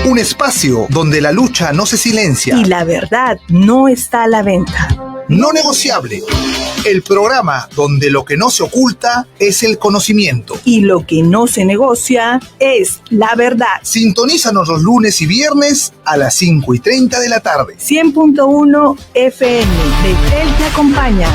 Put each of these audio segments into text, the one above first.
Un espacio donde la lucha no se silencia y la verdad no está a la venta. No negociable. El programa donde lo que no se oculta es el conocimiento. Y lo que no se negocia es la verdad. Sintonízanos los lunes y viernes a las 5:30 de la tarde. 100.1 FM. Betel te acompaña.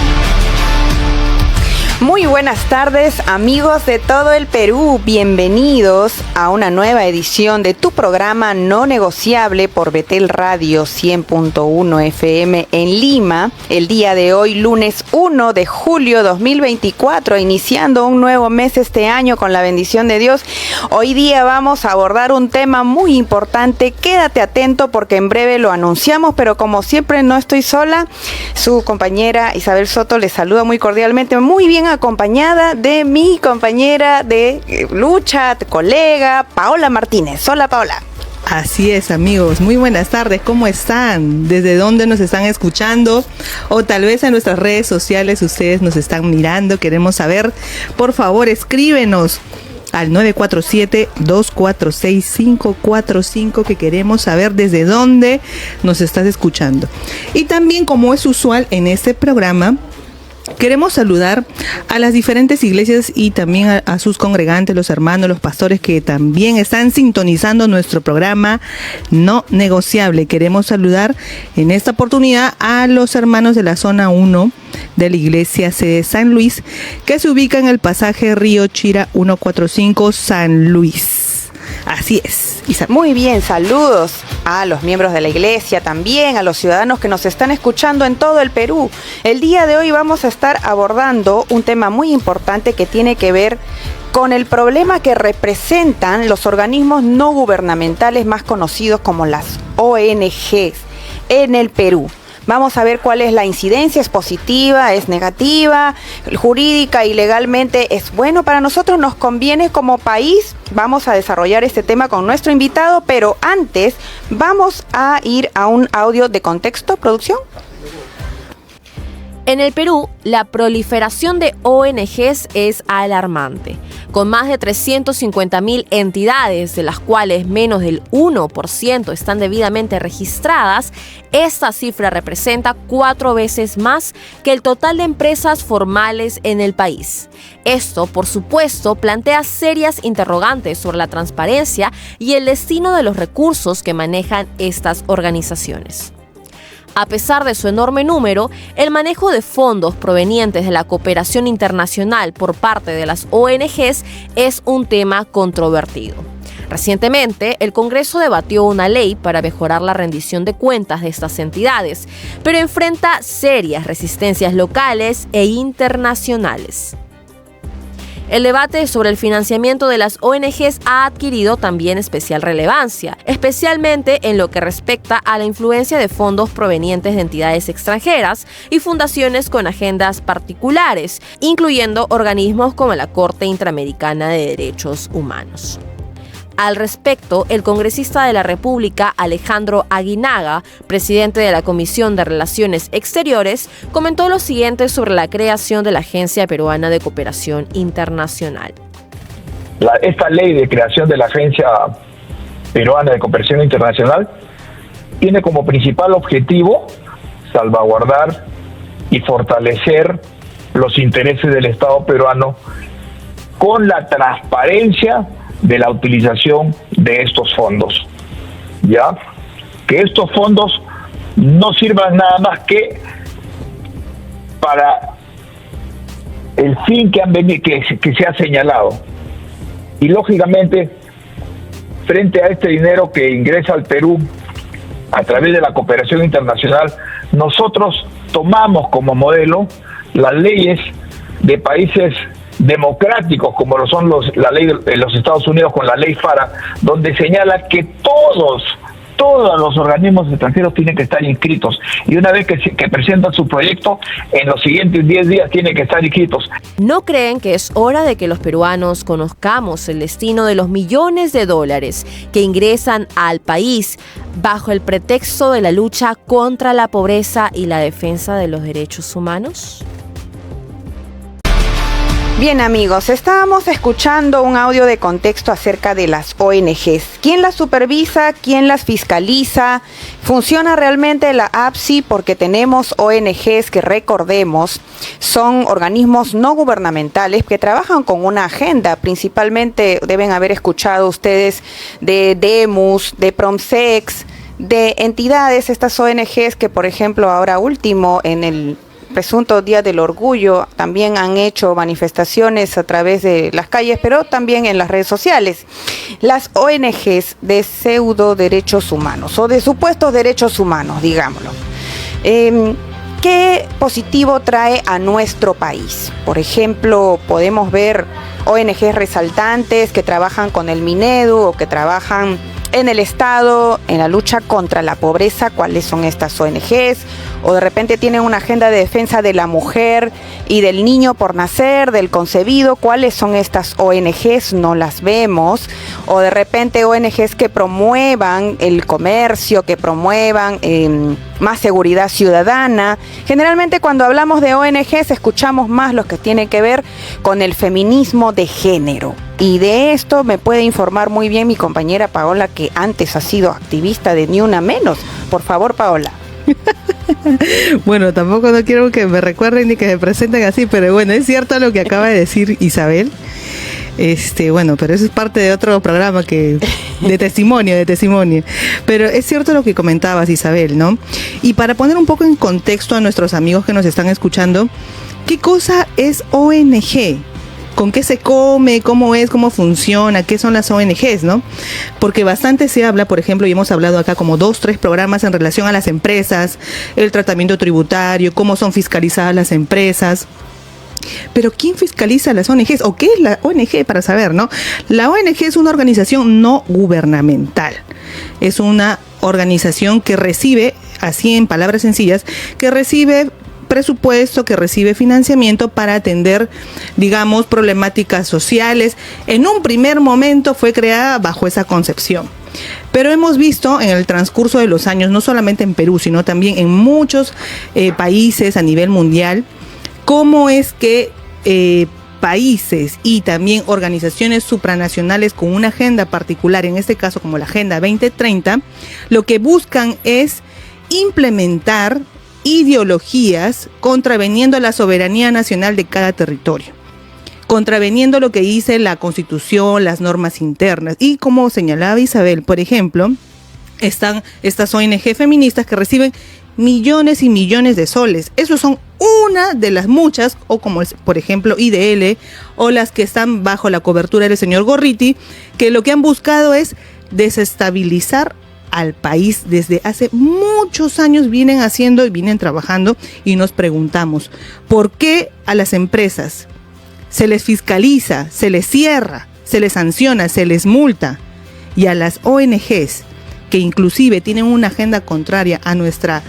Muy buenas tardes, amigos de todo el Perú. Bienvenidos a una nueva edición de tu programa No Negociable por Betel Radio 100.1 FM en Lima. El día de hoy, lunes 1 de julio 2024, iniciando un nuevo mes este año con la bendición de Dios. Hoy día vamos a abordar un tema muy importante. Quédate atento porque en breve lo anunciamos, pero como siempre no estoy sola. Su compañera Isabel Soto les saluda muy cordialmente, muy bien acompañada de mi compañera de lucha, colega, Paola Martínez. Hola, Paola. Así es, amigos. Muy buenas tardes. ¿Cómo están? ¿Desde dónde nos están escuchando? O tal vez en nuestras redes sociales ustedes nos están mirando. Queremos saber. Por favor, escríbenos al 947-246-545 que queremos saber desde dónde nos estás escuchando. Y también, como es usual en este programa, queremos saludar a las diferentes iglesias y también a sus congregantes, los hermanos, los pastores que también están sintonizando nuestro programa No Negociable. Queremos saludar en esta oportunidad a los hermanos de la zona 1 de la iglesia de San Luis, que se ubica en el pasaje Río Chira 145 San Luis. Así es. Muy bien, saludos a los miembros de la iglesia, también a los ciudadanos que nos están escuchando en todo el Perú. El día de hoy vamos a estar abordando un tema muy importante que tiene que ver con el problema que representan los organismos no gubernamentales más conocidos como las ONGs en el Perú. Vamos a ver cuál es la incidencia, es positiva, es negativa, jurídica y legalmente es bueno para nosotros, nos conviene como país. Vamos a desarrollar este tema con nuestro invitado, pero antes vamos a ir a un audio de contexto, producción. En el Perú, la proliferación de ONGs es alarmante. Con más de 350.000 entidades, de las cuales menos del 1% están debidamente registradas, esta cifra representa 4 veces más que el total de empresas formales en el país. Esto, por supuesto, plantea serias interrogantes sobre la transparencia y el destino de los recursos que manejan estas organizaciones. A pesar de su enorme número, el manejo de fondos provenientes de la cooperación internacional por parte de las ONGs es un tema controvertido. Recientemente, el Congreso debatió una ley para mejorar la rendición de cuentas de estas entidades, pero enfrenta serias resistencias locales e internacionales. El debate sobre el financiamiento de las ONGs ha adquirido también especial relevancia, especialmente en lo que respecta a la influencia de fondos provenientes de entidades extranjeras y fundaciones con agendas particulares, incluyendo organismos como la Corte Interamericana de Derechos Humanos. Al respecto, el congresista de la República, Alejandro Aguinaga, presidente de la Comisión de Relaciones Exteriores, comentó lo siguiente sobre la creación de la Agencia Peruana de Cooperación Internacional. Esta ley de creación de la Agencia Peruana de Cooperación Internacional tiene como principal objetivo salvaguardar y fortalecer los intereses del Estado peruano con la transparencia de la utilización de estos fondos, ¿ya? Que estos fondos no sirvan nada más que para el fin que se ha señalado. Y lógicamente, frente a este dinero que ingresa al Perú a través de la cooperación internacional, nosotros tomamos como modelo las leyes de países democráticos como lo son la ley de los Estados Unidos con la ley FARA, donde señala que todos los organismos extranjeros tienen que estar inscritos y una vez que presentan su proyecto, en los siguientes 10 días tienen que estar inscritos. ¿No creen que es hora de que los peruanos conozcamos el destino de los millones de dólares que ingresan al país bajo el pretexto de la lucha contra la pobreza y la defensa de los derechos humanos? Bien, amigos, estábamos escuchando un audio de contexto acerca de las ONGs. ¿Quién las supervisa? ¿Quién las fiscaliza? ¿Funciona realmente la APSI? Porque tenemos ONGs que, recordemos, son organismos no gubernamentales que trabajan con una agenda. Principalmente deben haber escuchado ustedes de DEMUS, de PROMSEX, de entidades, estas ONGs que, por ejemplo, ahora último en el presunto Día del Orgullo, también han hecho manifestaciones a través de las calles, pero también en las redes sociales. Las ONGs de pseudo derechos humanos o de supuestos derechos humanos, digámoslo. ¿Qué positivo trae a nuestro país? Por ejemplo, podemos ver ONGs resaltantes que trabajan con el Minedu o que trabajan en el Estado, en la lucha contra la pobreza. ¿Cuáles son estas ONGs? O de repente tienen una agenda de defensa de la mujer y del niño por nacer, del concebido. ¿Cuáles son estas ONGs? No las vemos. O de repente ONGs que promuevan el comercio, que promuevan más seguridad ciudadana. Generalmente cuando hablamos de ONGs escuchamos más los que tienen que ver con el feminismo de género. Y de esto me puede informar muy bien mi compañera Paola, que antes ha sido activista de Ni Una Menos. Por favor, Paola. Bueno, tampoco no quiero que me recuerden ni que me presenten así, pero bueno, es cierto lo que acaba de decir Isabel. Bueno, pero eso es parte de otro programa de testimonio. Pero es cierto lo que comentabas, Isabel, ¿no? Y para poner un poco en contexto a nuestros amigos que nos están escuchando, ¿qué cosa es ONG? ¿Con qué se come? ¿Cómo es? ¿Cómo funciona? ¿Qué son las ONGs, no? Porque bastante se habla, por ejemplo, y hemos hablado acá como 2-3 programas en relación a las empresas, el tratamiento tributario, cómo son fiscalizadas las empresas. Pero ¿quién fiscaliza las ONGs? ¿O qué es la ONG? Para saber, ¿no? La ONG es una organización no gubernamental. Es una organización que recibe, así en palabras sencillas, que recibe presupuesto, que recibe financiamiento para atender, digamos, problemáticas sociales. En un primer momento fue creada bajo esa concepción. Pero hemos visto en el transcurso de los años, no solamente en Perú, sino también en muchos países a nivel mundial, cómo es que países y también organizaciones supranacionales con una agenda particular, en este caso como la Agenda 2030, lo que buscan es implementar ideologías contraveniendo la soberanía nacional de cada territorio, contraveniendo lo que dice la Constitución, las normas internas. Y como señalaba Isabel, por ejemplo, están estas ONG feministas que reciben millones y millones de soles. Esos son una de las muchas, o como por ejemplo IDL, o las que están bajo la cobertura del señor Gorriti, que lo que han buscado es desestabilizar al país. Desde hace muchos años vienen haciendo y vienen trabajando, y nos preguntamos, ¿por qué a las empresas se les fiscaliza, se les cierra, se les sanciona, se les multa, y a las ONGs, que inclusive tienen una agenda contraria a nuestras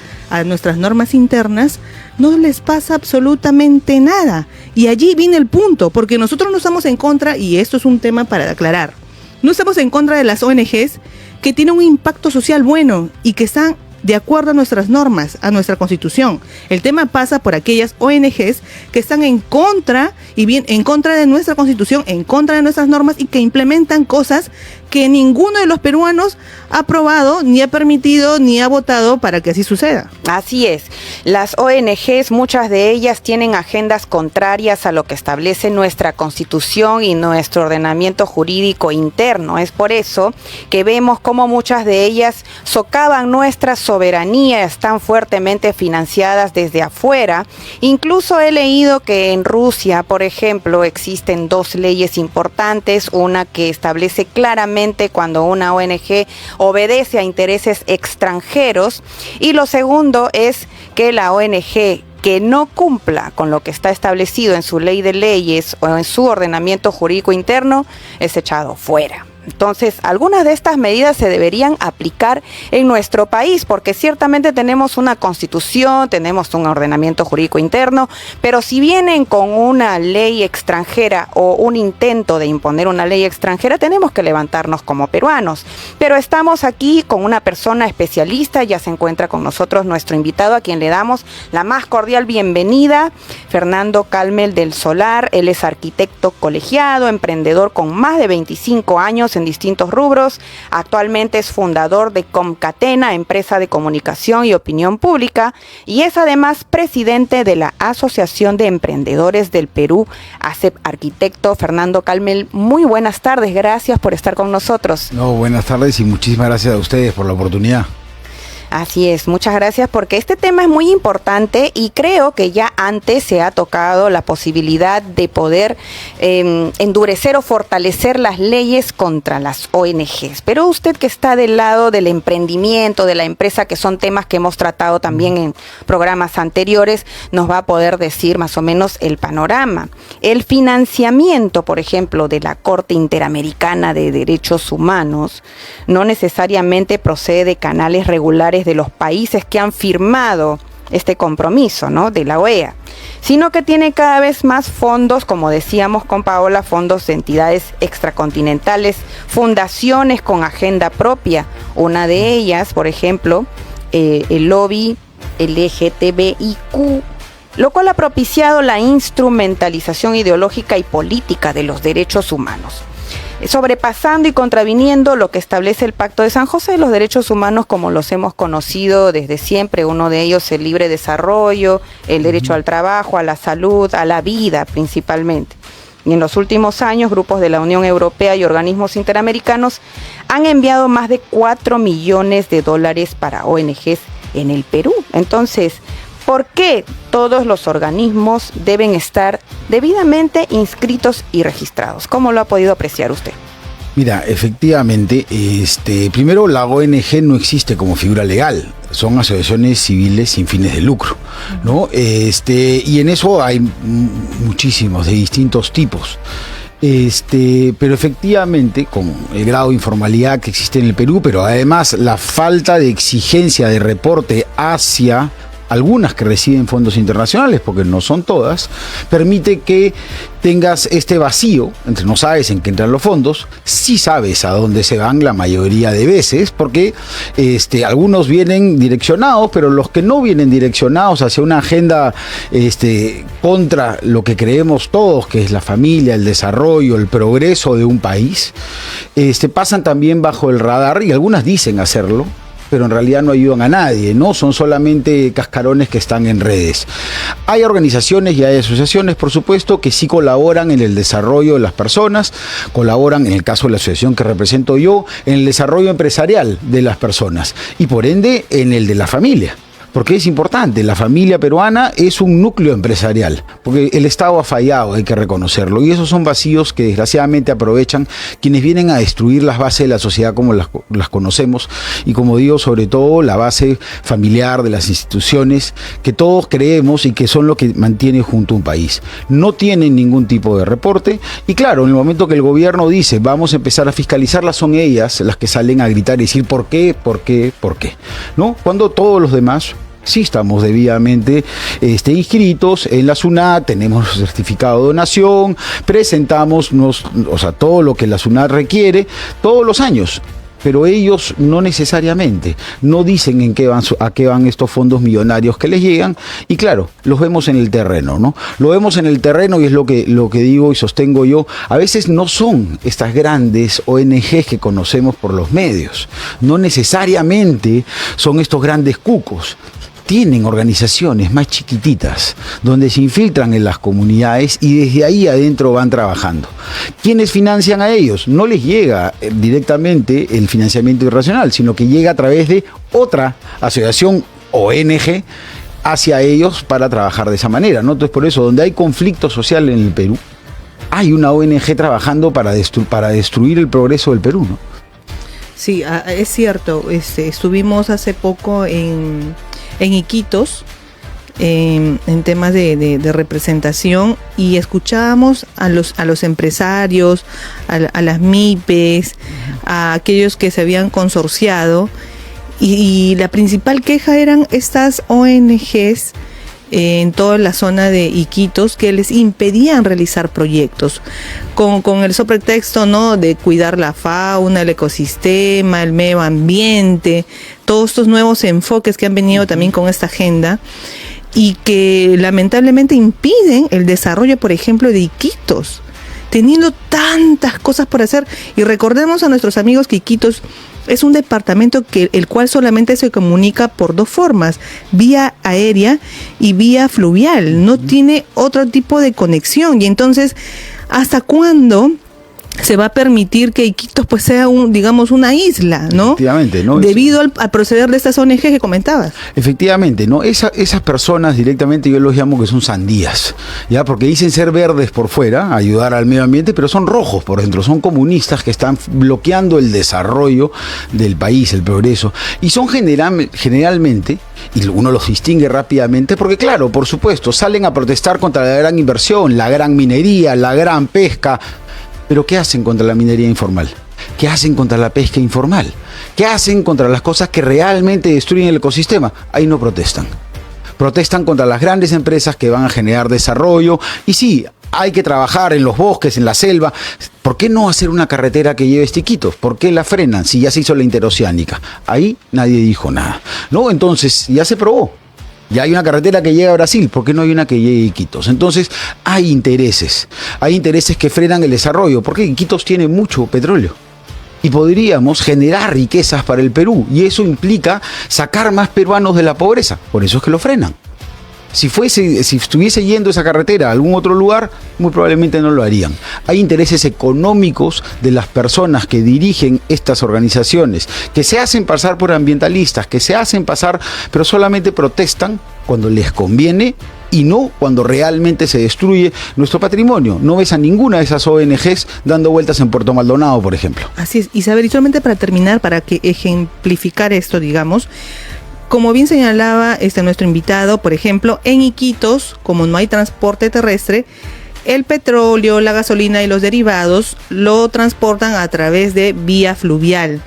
normas internas, no les pasa absolutamente nada? Y allí viene el punto, porque nosotros no estamos en contra, y esto es un tema para aclarar, no estamos en contra de las ONGs que tienen un impacto social bueno y que están de acuerdo a nuestras normas, a nuestra Constitución. El tema pasa por aquellas ONGs que están en contra, y bien en contra de nuestra Constitución, en contra de nuestras normas, y que implementan cosas que ninguno de los peruanos ha aprobado, ni ha permitido, ni ha votado para que así suceda. Así es. Las ONGs, muchas de ellas tienen agendas contrarias a lo que establece nuestra Constitución y nuestro ordenamiento jurídico interno. Es por eso que vemos cómo muchas de ellas socavan nuestra soberanía, están fuertemente financiadas desde afuera. Incluso he leído que en Rusia, por ejemplo, existen 2 leyes importantes, una que establece claramente cuando una ONG obedece a intereses extranjeros, y lo segundo es que la ONG que no cumpla con lo que está establecido en su ley de leyes o en su ordenamiento jurídico interno es echado fuera. Entonces, algunas de estas medidas se deberían aplicar en nuestro país, porque ciertamente tenemos una constitución, tenemos un ordenamiento jurídico interno, pero si vienen con una ley extranjera o un intento de imponer una ley extranjera, tenemos que levantarnos como peruanos. Pero estamos aquí con una persona especialista, ya se encuentra con nosotros nuestro invitado, a quien le damos la más cordial bienvenida, Fernando Calmel del Solar. Él es arquitecto colegiado, emprendedor con más de 25 años en distintos rubros. Actualmente es fundador de Comcatena, empresa de comunicación y opinión pública, y es además presidente de la Asociación de Emprendedores del Perú, ACEP. Arquitecto Fernando Calmel, muy buenas tardes, gracias por estar con nosotros. No, buenas tardes y muchísimas gracias a ustedes por la oportunidad. Así es, muchas gracias, porque este tema es muy importante y creo que ya antes se ha tocado la posibilidad de poder endurecer o fortalecer las leyes contra las ONGs. Pero usted, que está del lado del emprendimiento, de la empresa, que son temas que hemos tratado también en programas anteriores, nos va a poder decir más o menos el panorama. El financiamiento, por ejemplo, de la Corte Interamericana de Derechos Humanos no necesariamente procede de canales regulares de los países que han firmado este compromiso, ¿no?, de la OEA, sino que tiene cada vez más fondos, como decíamos con Paola, fondos de entidades extracontinentales, fundaciones con agenda propia. Una de ellas, por ejemplo, el lobby LGTBIQ, lo cual ha propiciado la instrumentalización ideológica y política de los derechos humanos, sobrepasando y contraviniendo lo que establece el Pacto de San José, los derechos humanos como los hemos conocido desde siempre. Uno de ellos, el libre desarrollo, el derecho al trabajo, a la salud, a la vida principalmente. Y en los últimos años, grupos de la Unión Europea y organismos interamericanos han enviado más de $4 millones para ONGs en el Perú. Entonces, ¿por qué todos los organismos deben estar debidamente inscritos y registrados? ¿Cómo lo ha podido apreciar usted? Mira, efectivamente, primero, la ONG no existe como figura legal, son asociaciones civiles sin fines de lucro, ¿no? Y en eso hay muchísimos de distintos tipos. Pero efectivamente, con el grado de informalidad que existe en el Perú, pero además la falta de exigencia de reporte hacia algunas que reciben fondos internacionales, porque no son todas, permite que tengas este vacío entre no sabes en qué entran los fondos, sí sabes a dónde se van la mayoría de veces, porque algunos vienen direccionados, pero los que no vienen direccionados hacia una agenda contra lo que creemos todos, que es la familia, el desarrollo, el progreso de un país, pasan también bajo el radar, y algunas dicen hacerlo, pero en realidad no ayudan a nadie, ¿no? Son solamente cascarones que están en redes. Hay organizaciones y hay asociaciones, por supuesto, que sí colaboran en el desarrollo de las personas, colaboran, en el caso de la asociación que represento yo, en el desarrollo empresarial de las personas y por ende en el de la familia. Porque es importante, la familia peruana es un núcleo empresarial, porque el Estado ha fallado, hay que reconocerlo, y esos son vacíos que desgraciadamente aprovechan quienes vienen a destruir las bases de la sociedad como las conocemos, y como digo, sobre todo la base familiar de las instituciones que todos creemos y que son lo que mantiene junto a un país. No tienen ningún tipo de reporte, y claro, en el momento que el gobierno dice vamos a empezar a fiscalizarlas, son ellas las que salen a gritar y decir ¿por qué? ¿No? Cuando todos los demás sí estamos debidamente inscritos en la SUNAT, tenemos certificado de donación, presentamos todo lo que la SUNAT requiere todos los años. Pero ellos no necesariamente, no dicen a qué van estos fondos millonarios que les llegan, y claro, los vemos en el terreno, ¿no? Lo vemos en el terreno y es lo que digo y sostengo yo. A veces no son estas grandes ONGs que conocemos por los medios, no necesariamente son estos grandes cucos. Tienen organizaciones más chiquititas donde se infiltran en las comunidades y desde ahí adentro van trabajando. ¿Quiénes financian a ellos? No les llega directamente el financiamiento internacional, sino que llega a través de otra asociación ONG hacia ellos para trabajar de esa manera, ¿no? Entonces, por eso, donde hay conflicto social en el Perú, hay una ONG trabajando para destruir el progreso del Perú, ¿no? Sí, es cierto. Estuvimos hace poco en Iquitos en temas de representación, y escuchábamos a los empresarios, a las MIPES, a aquellos que se habían consorciado, y la principal queja eran estas ONGs en toda la zona de Iquitos que les impedían realizar proyectos con el sobretexto, ¿no?, de cuidar la fauna, el ecosistema, el medio ambiente, todos estos nuevos enfoques que han venido también con esta agenda, y que lamentablemente impiden el desarrollo, por ejemplo, de Iquitos, teniendo tantas cosas por hacer. Y recordemos a nuestros amigos que Iquitos es un departamento el cual solamente se comunica por dos formas: vía aérea y vía fluvial. No tiene otro tipo de conexión. Y entonces, ¿hasta cuándo se va a permitir que Iquitos pues sea digamos una isla, ¿no? Efectivamente, ¿no? Debido al proceder de estas ONG que comentabas. Efectivamente, ¿no? Esas personas directamente yo los llamo que son sandías, ¿ya? Porque dicen ser verdes por fuera, ayudar al medio ambiente, pero son rojos por dentro, son comunistas que están bloqueando el desarrollo del país, el progreso, y son generalmente, y uno los distingue rápidamente, porque claro, por supuesto, salen a protestar contra la gran inversión, la gran minería, la gran pesca. Pero ¿qué hacen contra la minería informal? ¿Qué hacen contra la pesca informal? ¿Qué hacen contra las cosas que realmente destruyen el ecosistema? Ahí no protestan. Protestan contra las grandes empresas que van a generar desarrollo. Y sí, hay que trabajar en los bosques, en la selva. ¿Por qué no hacer una carretera que lleve Iquitos? ¿Por qué la frenan si ya se hizo la interoceánica? Ahí nadie dijo nada, ¿no? Entonces ya se probó. Ya hay una carretera que llega a Brasil, ¿por qué no hay una que llegue a Iquitos? Entonces hay intereses que frenan el desarrollo, porque Iquitos tiene mucho petróleo y podríamos generar riquezas para el Perú, y eso implica sacar más peruanos de la pobreza, por eso es que lo frenan. Si estuviese yendo esa carretera a algún otro lugar, muy probablemente no lo harían. Hay intereses económicos de las personas que dirigen estas organizaciones, que se hacen pasar por ambientalistas, que se hacen pasar, pero solamente protestan cuando les conviene y no cuando realmente se destruye nuestro patrimonio. No ves a ninguna de esas ONGs dando vueltas en Puerto Maldonado, por ejemplo. Así es. Isabel, y solamente para terminar, para ejemplificar esto, digamos, como bien señalaba nuestro invitado, por ejemplo, en Iquitos, como no hay transporte terrestre, el petróleo, la gasolina y los derivados lo transportan a través de vía fluvial.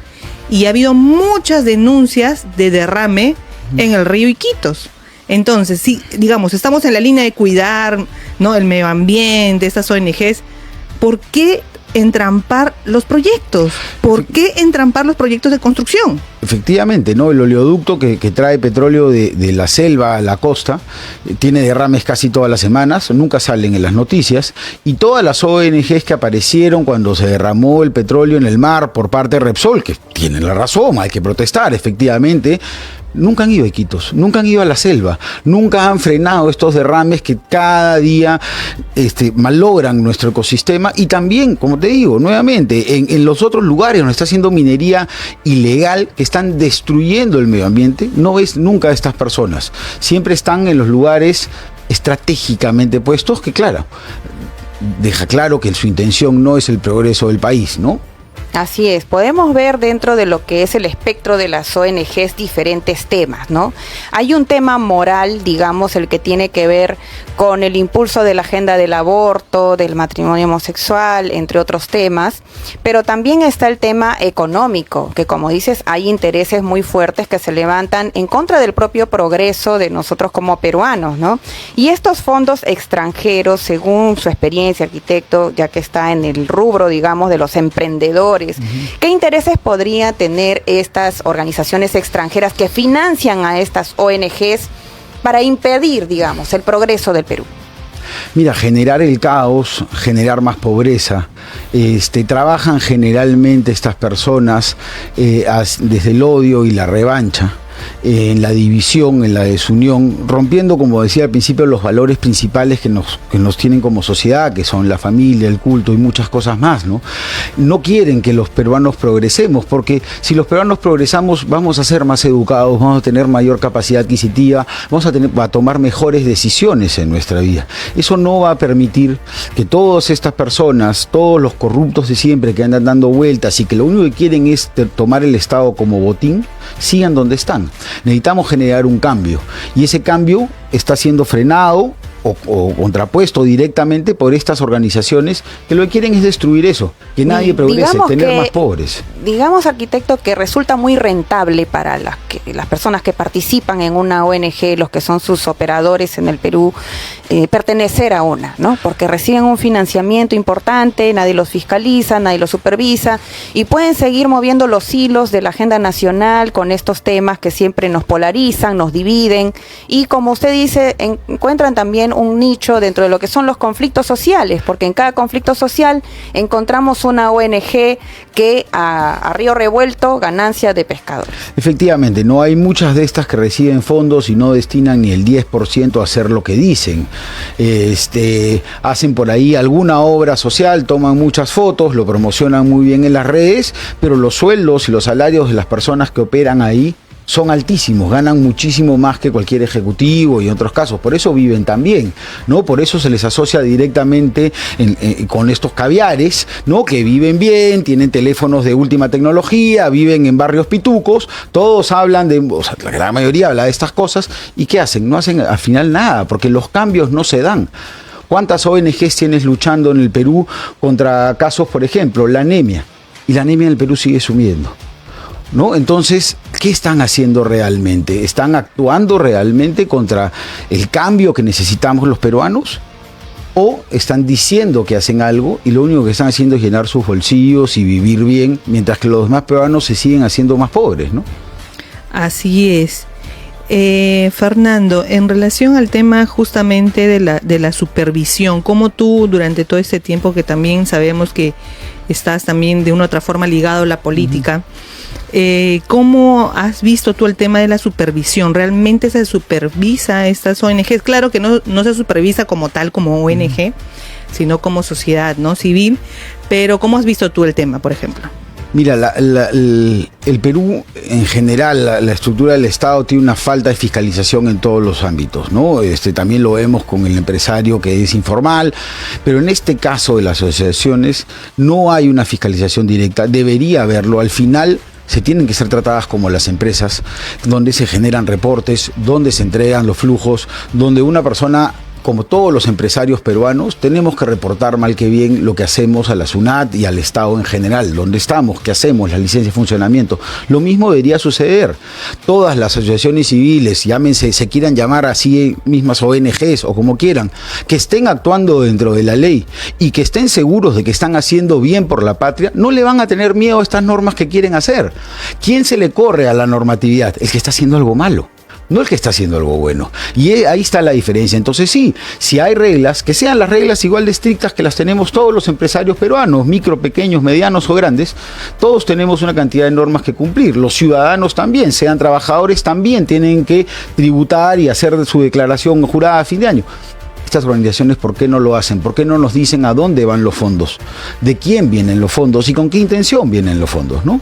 Y ha habido muchas denuncias de derrame en el río Iquitos. Entonces, si digamos, estamos en la línea de cuidar, ¿no?, el medio ambiente, estas ONGs, ¿por qué entrampar los proyectos? ¿Por qué entrampar los proyectos de construcción? Efectivamente, ¿no? El oleoducto que trae petróleo de la selva a la costa tiene derrames casi todas las semanas, nunca salen en las noticias, y todas las ONGs que aparecieron cuando se derramó el petróleo en el mar por parte de Repsol, que tienen la razón, hay que protestar, efectivamente, nunca han ido a Iquitos, nunca han ido a la selva, nunca han frenado estos derrames que cada día malogran nuestro ecosistema. Y también, como te digo, nuevamente, en los otros lugares donde está haciendo minería ilegal, que están destruyendo el medio ambiente, no ves nunca a estas personas. Siempre están en los lugares estratégicamente puestos, que claro, deja claro que su intención no es el progreso del país, ¿no? Así es, podemos ver dentro de lo que es el espectro de las ONGs diferentes temas, ¿no? Hay un tema moral, digamos, el que tiene que ver con el impulso de la agenda del aborto, del matrimonio homosexual, entre otros temas, pero también está el tema económico, que como dices, hay intereses muy fuertes que se levantan en contra del propio progreso de nosotros como peruanos, ¿no? Y estos fondos extranjeros, según su experiencia, arquitecto, ya que está en el rubro, digamos, de los emprendedores, ¿qué intereses podría tener estas organizaciones extranjeras que financian a estas ONGs para impedir, digamos, el progreso del Perú? Mira, generar el caos, generar más pobreza. Trabajan generalmente estas personas desde el odio y la revancha, en la división, en la desunión, rompiendo, como decía al principio, los valores principales que nos tienen como sociedad, que son la familia, el culto y muchas cosas más, ¿no? No quieren que los peruanos progresemos, porque si los peruanos progresamos, vamos a ser más educados, vamos a tener mayor capacidad adquisitiva, vamos a tomar mejores decisiones en nuestra vida. Eso no va a permitir que todas estas personas, todos los corruptos de siempre que andan dando vueltas y que lo único que quieren es tomar el Estado como botín, sigan donde están. Necesitamos generar un cambio y ese cambio está siendo frenado o contrapuesto directamente por estas organizaciones que lo que quieren es destruir eso, que nadie progrese, tener más pobres. Digamos, arquitecto, que resulta muy rentable para las personas que participan en una ONG, los que son sus operadores en el Perú, pertenecer a una, ¿no? Porque reciben un financiamiento importante, nadie los fiscaliza, nadie los supervisa y pueden seguir moviendo los hilos de la agenda nacional con estos temas que siempre nos polarizan, nos dividen y, como usted dice, encuentran también un nicho dentro de lo que son los conflictos sociales, porque en cada conflicto social encontramos una ONG que a río revuelto, ganancia de pescadores. Efectivamente, no hay muchas de estas que reciben fondos y no destinan ni el 10% a hacer lo que dicen. Hacen por ahí alguna obra social, toman muchas fotos, lo promocionan muy bien en las redes, pero los sueldos y los salarios de las personas que operan ahí son altísimos, ganan muchísimo más que cualquier ejecutivo y en otros casos, por eso viven tan bien, ¿no? Por eso se les asocia directamente con estos caviares, ¿no? Que viven bien, tienen teléfonos de última tecnología, viven en barrios pitucos, todos hablan la gran mayoría habla de estas cosas, ¿y qué hacen? No hacen al final nada, porque los cambios no se dan. ¿Cuántas ONGs tienes luchando en el Perú contra casos, por ejemplo, la anemia? Y la anemia en el Perú sigue subiendo, ¿no? Entonces, ¿qué están haciendo realmente? ¿Están actuando realmente contra el cambio que necesitamos los peruanos? ¿O están diciendo que hacen algo y lo único que están haciendo es llenar sus bolsillos y vivir bien, mientras que los demás peruanos se siguen haciendo más pobres, ¿no? Así es. Fernando, en relación al tema justamente de la supervisión, ¿cómo tú durante todo este tiempo que también sabemos que estás también de una u otra forma ligado a la política, ¿cómo has visto tú el tema de la supervisión? ¿Realmente se supervisa estas ONGs? Claro que no se supervisa como tal, como ONG, sino como sociedad, ¿no? Civil, pero ¿cómo has visto tú el tema, por ejemplo? Mira, el Perú en general, la estructura del Estado tiene una falta de fiscalización en todos los ámbitos, ¿no? También lo vemos con el empresario que es informal, pero en este caso de las asociaciones no hay una fiscalización directa, debería haberlo. Al final se tienen que ser tratadas como las empresas, donde se generan reportes, donde se entregan los flujos, donde una persona, como todos los empresarios peruanos, tenemos que reportar mal que bien lo que hacemos a la SUNAT y al Estado en general, dónde estamos, qué hacemos, la licencia de funcionamiento. Lo mismo debería suceder. Todas las asociaciones civiles, llámense, se quieran llamar así mismas ONGs o como quieran, que estén actuando dentro de la ley y que estén seguros de que están haciendo bien por la patria, no le van a tener miedo a estas normas que quieren hacer. ¿Quién se le corre a la normatividad? El que está haciendo algo malo, no el que está haciendo algo bueno. Y ahí está la diferencia. Entonces sí, si hay reglas, que sean las reglas igual de estrictas que las tenemos todos los empresarios peruanos, micro, pequeños, medianos o grandes. Todos tenemos una cantidad de normas que cumplir. Los ciudadanos también, sean trabajadores, también tienen que tributar y hacer su declaración jurada a fin de año. Estas organizaciones, ¿por qué no lo hacen? ¿Por qué no nos dicen a dónde van los fondos? ¿De quién vienen los fondos? ¿Y con qué intención vienen los fondos, no?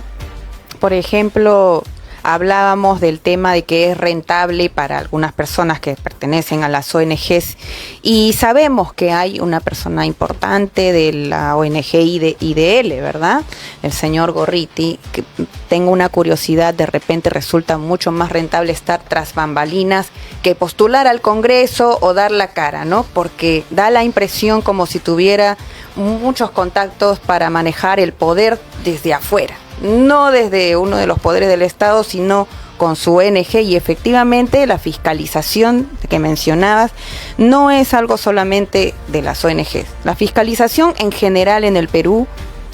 Por ejemplo, hablábamos del tema de que es rentable para algunas personas que pertenecen a las ONGs y sabemos que hay una persona importante de la ONG IDL, ¿verdad? El señor Gorriti, que tengo una curiosidad, de repente resulta mucho más rentable estar tras bambalinas que postular al Congreso o dar la cara, ¿no? Porque da la impresión como si tuviera muchos contactos para manejar el poder desde afuera. No desde uno de los poderes del Estado, sino con su ONG, y efectivamente la fiscalización que mencionabas no es algo solamente de las ONGs. La fiscalización en general en el Perú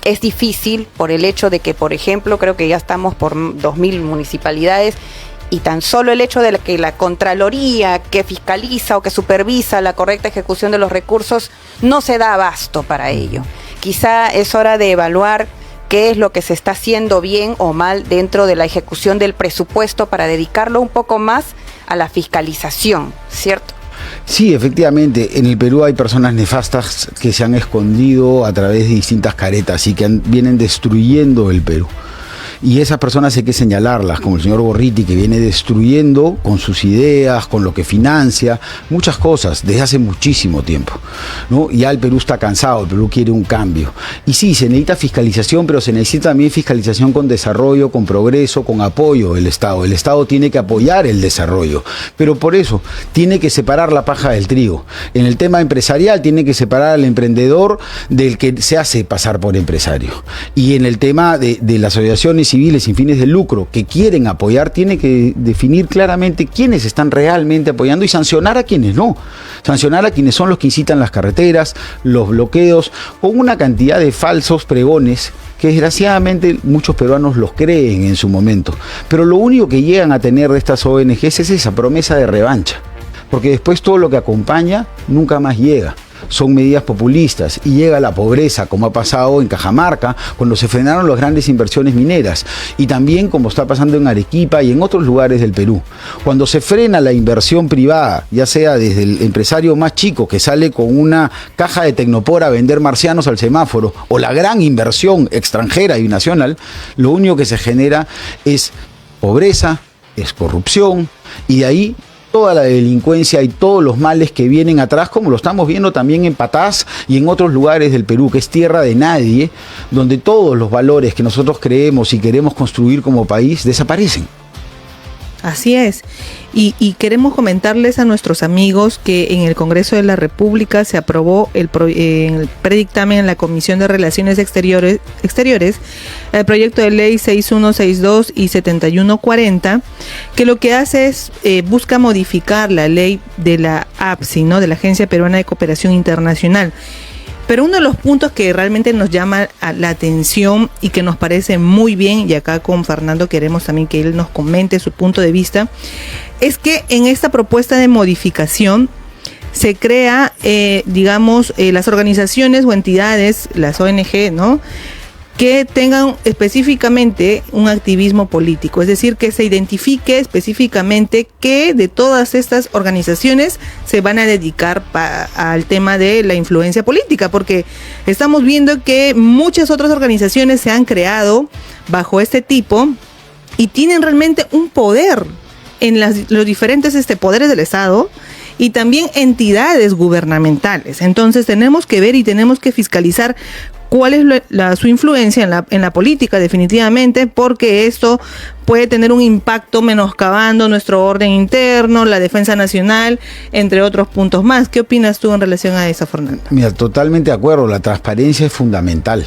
es difícil por el hecho de que, por ejemplo, creo que ya estamos por 2.000 municipalidades y tan solo el hecho de que la Contraloría que fiscaliza o que supervisa la correcta ejecución de los recursos no se da abasto para ello. Quizá es hora de evaluar qué es lo que se está haciendo bien o mal dentro de la ejecución del presupuesto para dedicarlo un poco más a la fiscalización, ¿cierto? Sí, efectivamente, en el Perú hay personas nefastas que se han escondido a través de distintas caretas y que vienen destruyendo el Perú. Y esas personas hay que señalarlas, como el señor Gorriti, que viene destruyendo con sus ideas, con lo que financia, muchas cosas desde hace muchísimo tiempo, ¿no? Ya el Perú está cansado, el Perú quiere un cambio. Y sí, se necesita fiscalización, pero se necesita también fiscalización con desarrollo, con progreso, con apoyo del Estado. El Estado tiene que apoyar el desarrollo, pero por eso tiene que separar la paja del trigo. En el tema empresarial tiene que separar al emprendedor del que se hace pasar por empresario. Y en el tema de las asociaciones civiles sin fines de lucro que quieren apoyar, tiene que definir claramente quiénes están realmente apoyando y sancionar a quienes no. Sancionar a quienes son los que incitan las carreteras, los bloqueos, con una cantidad de falsos pregones que desgraciadamente muchos peruanos los creen en su momento. Pero lo único que llegan a tener de estas ONGs es esa promesa de revancha, porque después todo lo que acompaña nunca más llega. Son medidas populistas y llega la pobreza, como ha pasado en Cajamarca, cuando se frenaron las grandes inversiones mineras, y también como está pasando en Arequipa y en otros lugares del Perú. Cuando se frena la inversión privada, ya sea desde el empresario más chico que sale con una caja de Tecnopor a vender marcianos al semáforo, o la gran inversión extranjera y nacional, lo único que se genera es pobreza, es corrupción, y de ahí toda la delincuencia y todos los males que vienen atrás, como lo estamos viendo también en Patás y en otros lugares del Perú, que es tierra de nadie, donde todos los valores que nosotros creemos y queremos construir como país desaparecen. Así es. Y queremos comentarles a nuestros amigos que en el Congreso de la República se aprobó el predictamen en la Comisión de Relaciones Exteriores el proyecto de ley 6162 y 7140, que lo que hace es busca modificar la ley de la APSI, ¿no? De la Agencia Peruana de Cooperación Internacional. Pero uno de los puntos que realmente nos llama la atención y que nos parece muy bien, y acá con Fernando queremos también que él nos comente su punto de vista, es que en esta propuesta de modificación se crea, las organizaciones o entidades, las ONG, ¿no?, que tengan específicamente un activismo político, es decir, que se identifique específicamente qué de todas estas organizaciones se van a dedicar al tema de la influencia política, porque estamos viendo que muchas otras organizaciones se han creado bajo este tipo y tienen realmente un poder en los diferentes poderes del Estado y también entidades gubernamentales. Entonces tenemos que ver y tenemos que fiscalizar cuál es su influencia en la política, definitivamente, porque esto puede tener un impacto menoscabando nuestro orden interno, la defensa nacional, entre otros puntos más. ¿Qué opinas tú en relación a eso, Fernando? Mira, totalmente de acuerdo, la transparencia es fundamental.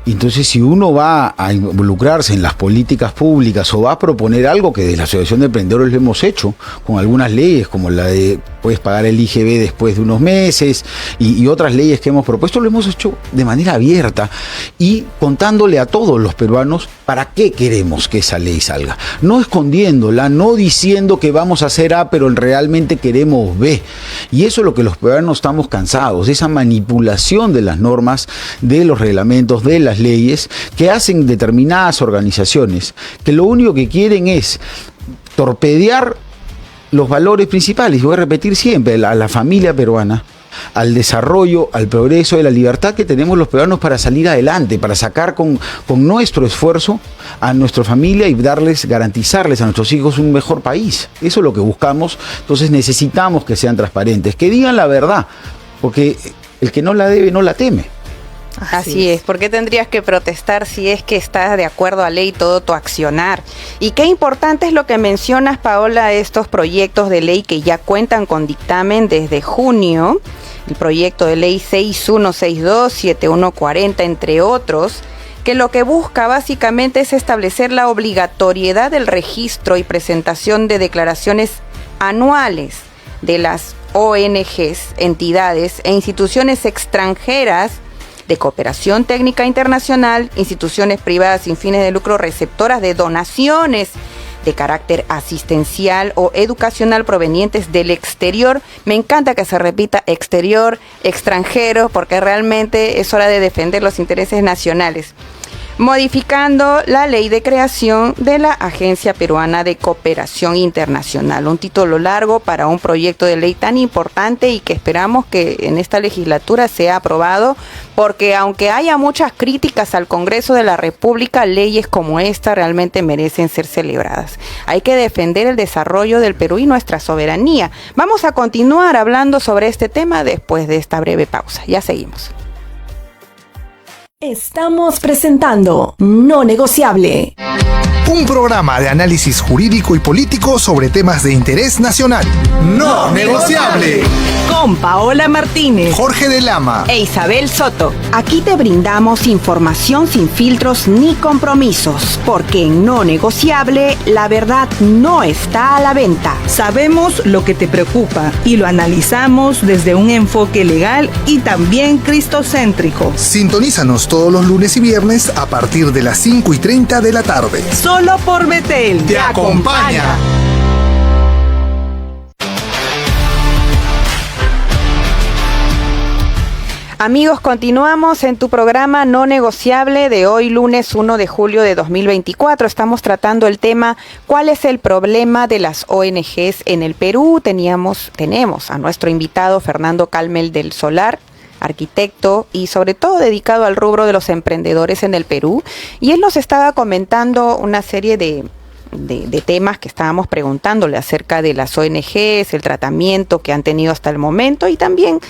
Entonces, si uno va a involucrarse en las políticas públicas o va a proponer algo que desde la Asociación de Emprendedores lo hemos hecho, con algunas leyes como la de puedes pagar el IGB después de unos meses y otras leyes que hemos propuesto, lo hemos hecho de manera abierta y contándole a todos los peruanos para qué queremos que esa ley salga. No escondiéndola, no diciendo que vamos a hacer A, pero realmente queremos B. Y eso es lo que los peruanos estamos cansados, esa manipulación de las normas, de los reglamentos, de las leyes que hacen determinadas organizaciones que lo único que quieren es torpedear los valores principales. Voy a repetir siempre, a la familia peruana, al desarrollo, al progreso, de la libertad que tenemos los peruanos para salir adelante, para sacar con nuestro esfuerzo a nuestra familia y garantizarles a nuestros hijos un mejor país. Eso es lo que buscamos. Entonces necesitamos que sean transparentes, que digan la verdad, porque el que no la debe no la teme. Así es. ¿Por qué tendrías que protestar si es que estás de acuerdo a ley todo tu accionar? Y qué importante es lo que mencionas, Paola, estos proyectos de ley que ya cuentan con dictamen desde junio, el proyecto de ley 6162, 7140, entre otros, que lo que busca básicamente es establecer la obligatoriedad del registro y presentación de declaraciones anuales de las ONGs, entidades e instituciones extranjeras de cooperación técnica internacional, instituciones privadas sin fines de lucro receptoras de donaciones de carácter asistencial o educacional provenientes del exterior. Me encanta que se repita exterior, extranjero, porque realmente es hora de defender los intereses nacionales. modificando la ley de creación de la Agencia Peruana de Cooperación Internacional. Un título largo para un proyecto de ley tan importante y que esperamos que en esta legislatura sea aprobado, porque aunque haya muchas críticas al Congreso de la República, leyes como esta realmente merecen ser celebradas. Hay que defender el desarrollo del Perú y nuestra soberanía. Vamos a continuar hablando sobre este tema después de esta breve pausa. Ya seguimos. Estamos presentando No Negociable. Un programa de análisis jurídico y político sobre temas de interés nacional. No negociable. Con Paola Martínez, Jorge de Lama e Isabel Soto. Aquí te brindamos información sin filtros ni compromisos, porque en No Negociable la verdad no está a la venta. Sabemos lo que te preocupa y lo analizamos desde un enfoque legal y también cristocéntrico. Sintonízanos todos los lunes y viernes a partir de las 5:30 de la tarde. Solo por Betel. Te acompaña. Amigos, continuamos en tu programa No Negociable de hoy, lunes 1 de julio de 2024. Estamos tratando el tema ¿cuál es el problema de las ONGs en el Perú? Tenemos a nuestro invitado Fernando Calmel del Solar, arquitecto y sobre todo dedicado al rubro de los emprendedores en el Perú. Y él nos estaba comentando una serie de temas que estábamos preguntándole acerca de las ONGs, el tratamiento que han tenido hasta el momento, y también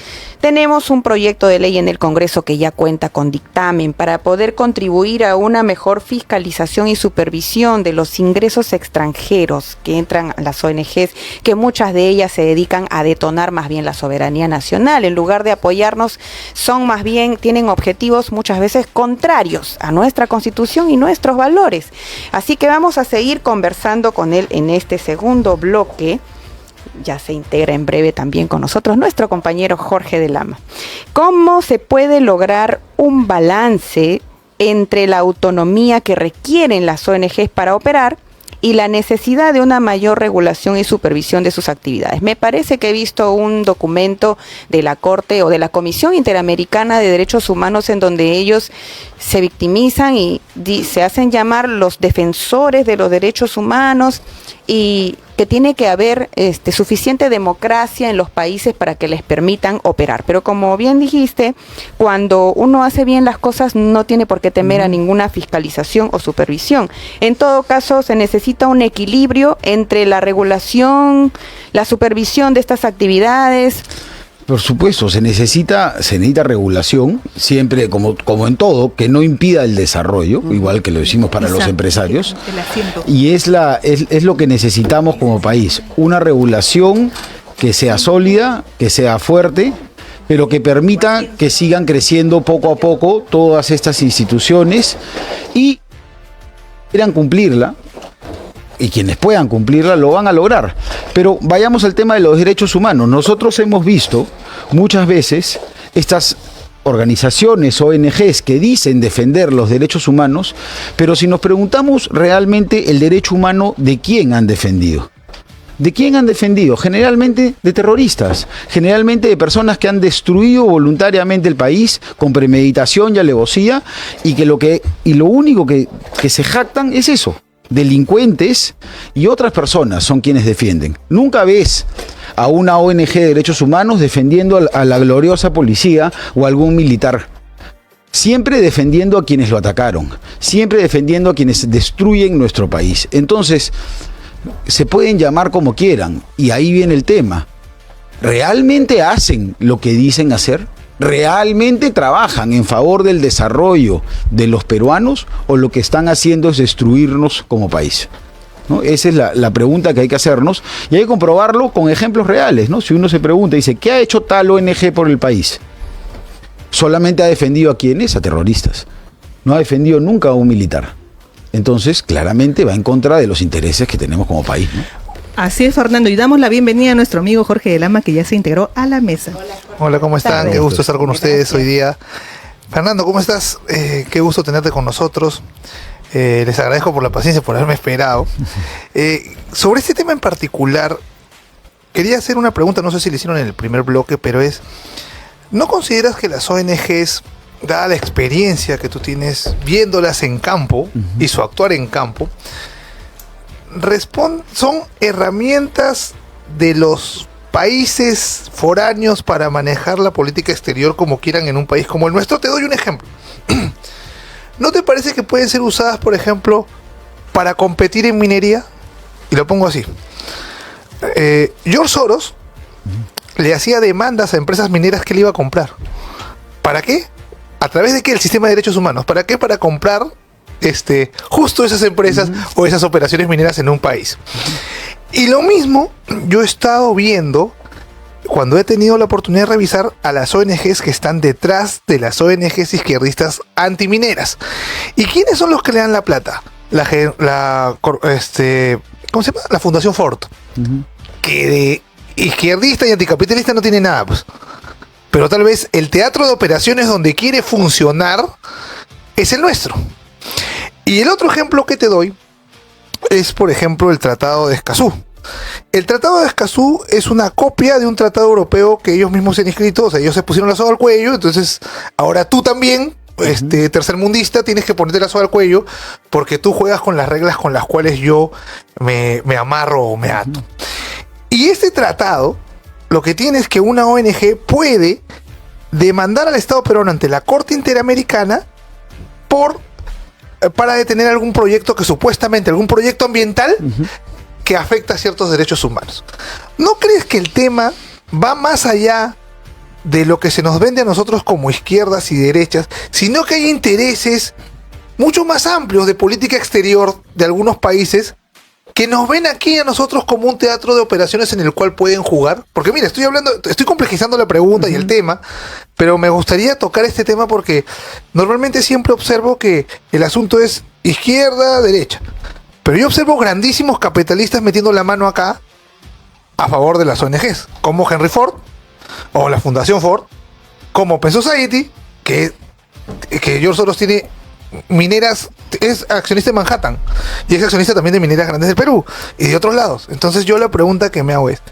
tenemos un proyecto de ley en el Congreso que ya cuenta con dictamen para poder contribuir a una mejor fiscalización y supervisión de los ingresos extranjeros que entran a las ONGs, que muchas de ellas se dedican a detonar más bien la soberanía nacional. En lugar de apoyarnos, tienen objetivos muchas veces contrarios a nuestra Constitución y nuestros valores. Así que vamos a seguir conversando con él en este segundo bloque. Ya se integra en breve también con nosotros nuestro compañero Jorge de Lama. ¿Cómo se puede lograr un balance entre la autonomía que requieren las ONGs para operar y la necesidad de una mayor regulación y supervisión de sus actividades? Me parece que he visto un documento de la Corte o de la Comisión Interamericana de Derechos Humanos en donde ellos se victimizan y se hacen llamar los defensores de los derechos humanos, y que tiene que haber suficiente democracia en los países para que les permitan operar. Pero como bien dijiste, cuando uno hace bien las cosas no tiene por qué temer a ninguna fiscalización o supervisión. En todo caso, se necesita un equilibrio entre la regulación, la supervisión de estas actividades. Por supuesto, se necesita regulación, siempre como en todo, que no impida el desarrollo, igual que lo decimos para los empresarios. Y es lo que necesitamos como país, una regulación que sea sólida, que sea fuerte, pero que permita que sigan creciendo poco a poco todas estas instituciones y quieran cumplirla. Y quienes puedan cumplirla lo van a lograr. Pero vayamos al tema de los derechos humanos. Nosotros hemos visto muchas veces estas organizaciones, ONGs, que dicen defender los derechos humanos, pero si nos preguntamos realmente el derecho humano, ¿de quién han defendido? ¿De quién han defendido? Generalmente de terroristas, generalmente de personas que han destruido voluntariamente el país con premeditación y alevosía, y lo único que se jactan es eso. Delincuentes y otras personas son quienes defienden. Nunca ves a una ONG de derechos humanos defendiendo a la gloriosa policía o a algún militar. Siempre defendiendo a quienes lo atacaron, siempre defendiendo a quienes destruyen nuestro país. Entonces, se pueden llamar como quieran, y ahí viene el tema. ¿Realmente hacen lo que dicen hacer? ¿Realmente trabajan en favor del desarrollo de los peruanos, o lo que están haciendo es destruirnos como país? ¿No? Esa es la pregunta que hay que hacernos, y hay que comprobarlo con ejemplos reales, ¿no? Si uno se pregunta, dice, ¿qué ha hecho tal ONG por el país? Solamente ha defendido a quiénes, a terroristas. No ha defendido nunca a un militar. Entonces, claramente va en contra de los intereses que tenemos como país, ¿no? Así es, Fernando, y damos la bienvenida a nuestro amigo Jorge de Lama, que ya se integró a la mesa. Hola, ¿cómo están? Qué gusto estar con ustedes hoy día. Fernando, ¿cómo estás? Qué gusto tenerte con nosotros. Les agradezco por la paciencia, por haberme esperado. Sobre este tema en particular, quería hacer una pregunta, no sé si le hicieron en el primer bloque, pero ¿no consideras que las ONGs dada la experiencia que tú tienes viéndolas en campo y su actuar en campo, son herramientas de los países foráneos para manejar la política exterior como quieran en un país como el nuestro? Te doy un ejemplo. ¿No te parece que pueden ser usadas, por ejemplo, para competir en minería? Y lo pongo así. George Soros le hacía demandas a empresas mineras que él iba a comprar. ¿Para qué? ¿A través de qué? El sistema de derechos humanos. ¿Para qué? Para comprar justo esas empresas o esas operaciones mineras en un país. Y lo mismo yo he estado viendo cuando he tenido la oportunidad de revisar a las ONGs que están detrás de las ONGs izquierdistas antimineras. ¿Y quiénes son los que le dan la plata? ¿Cómo se llama? La Fundación Ford. Que de izquierdista y anticapitalista no tiene nada, pues. Pero tal vez el teatro de operaciones donde quiere funcionar es el nuestro. Y el otro ejemplo que te doy es, por ejemplo, el Tratado de Escazú. El Tratado de Escazú es una copia de un tratado europeo que ellos mismos se han inscrito, o sea, ellos se pusieron la soga al cuello, entonces ahora tú también, tercermundista, tienes que ponerte la soga al cuello porque tú juegas con las reglas con las cuales yo me amarro o me ato. Y este tratado, lo que tiene es que una ONG puede demandar al Estado peruano ante la Corte Interamericana para detener algún proyecto algún proyecto ambiental que afecta a ciertos derechos humanos. ¿No crees que el tema va más allá de lo que se nos vende a nosotros como izquierdas y derechas, sino que hay intereses mucho más amplios de política exterior de algunos países que nos ven aquí a nosotros como un teatro de operaciones en el cual pueden jugar? Porque mira, estoy complejizando la pregunta y el tema, pero me gustaría tocar este tema porque normalmente siempre observo que el asunto es izquierda, derecha. Pero yo observo grandísimos capitalistas metiendo la mano acá a favor de las ONGs, como Henry Ford, o la Fundación Ford, como Open Society, que George Soros tiene mineras, es accionista de Manhattan, y es accionista también de mineras grandes del Perú, y de otros lados. Entonces yo la pregunta que me hago es,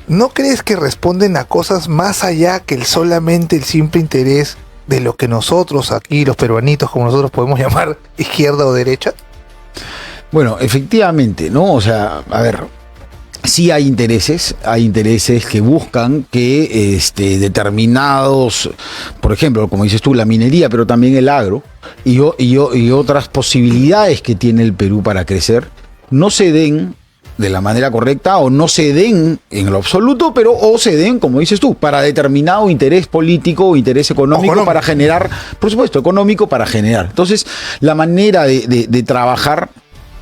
¿no crees que responden a cosas más allá que solamente el simple interés de lo que nosotros aquí, los peruanitos, como nosotros podemos llamar, izquierda o derecha? Bueno, efectivamente, ¿no? O sea, a ver, sí hay intereses que buscan que determinados, por ejemplo, como dices tú, la minería, pero también el agro y otras posibilidades que tiene el Perú para crecer, no se den de la manera correcta o no se den en lo absoluto, pero o se den, como dices tú, para determinado interés político o interés económico para generar, por supuesto, económico para generar. Entonces, la manera de trabajar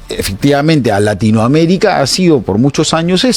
efectivamente a Latinoamérica ha sido por muchos años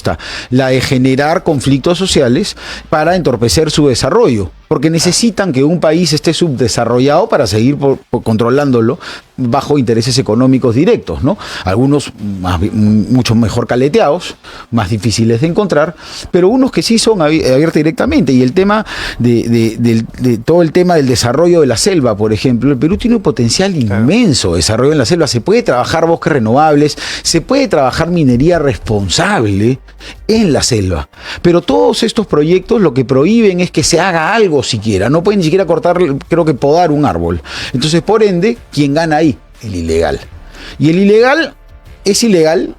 la de generar conflictos sociales para entorpecer su desarrollo, porque necesitan que un país esté subdesarrollado para seguir controlándolo bajo intereses económicos directos, ¿no? Algunos mucho mejor caleteados, más difíciles de encontrar, pero unos que sí son abiertos directamente. Y el tema de todo el tema del desarrollo de la selva, por ejemplo, el Perú tiene un potencial inmenso de desarrollo en la selva. Se puede trabajar bosques renovables, se puede trabajar minería responsable en la selva, pero todos estos proyectos lo que prohíben es que se haga algo siquiera, no pueden ni siquiera podar un árbol. Entonces, por ende, ¿quién gana ahí? El ilegal. Y el ilegal es ilegal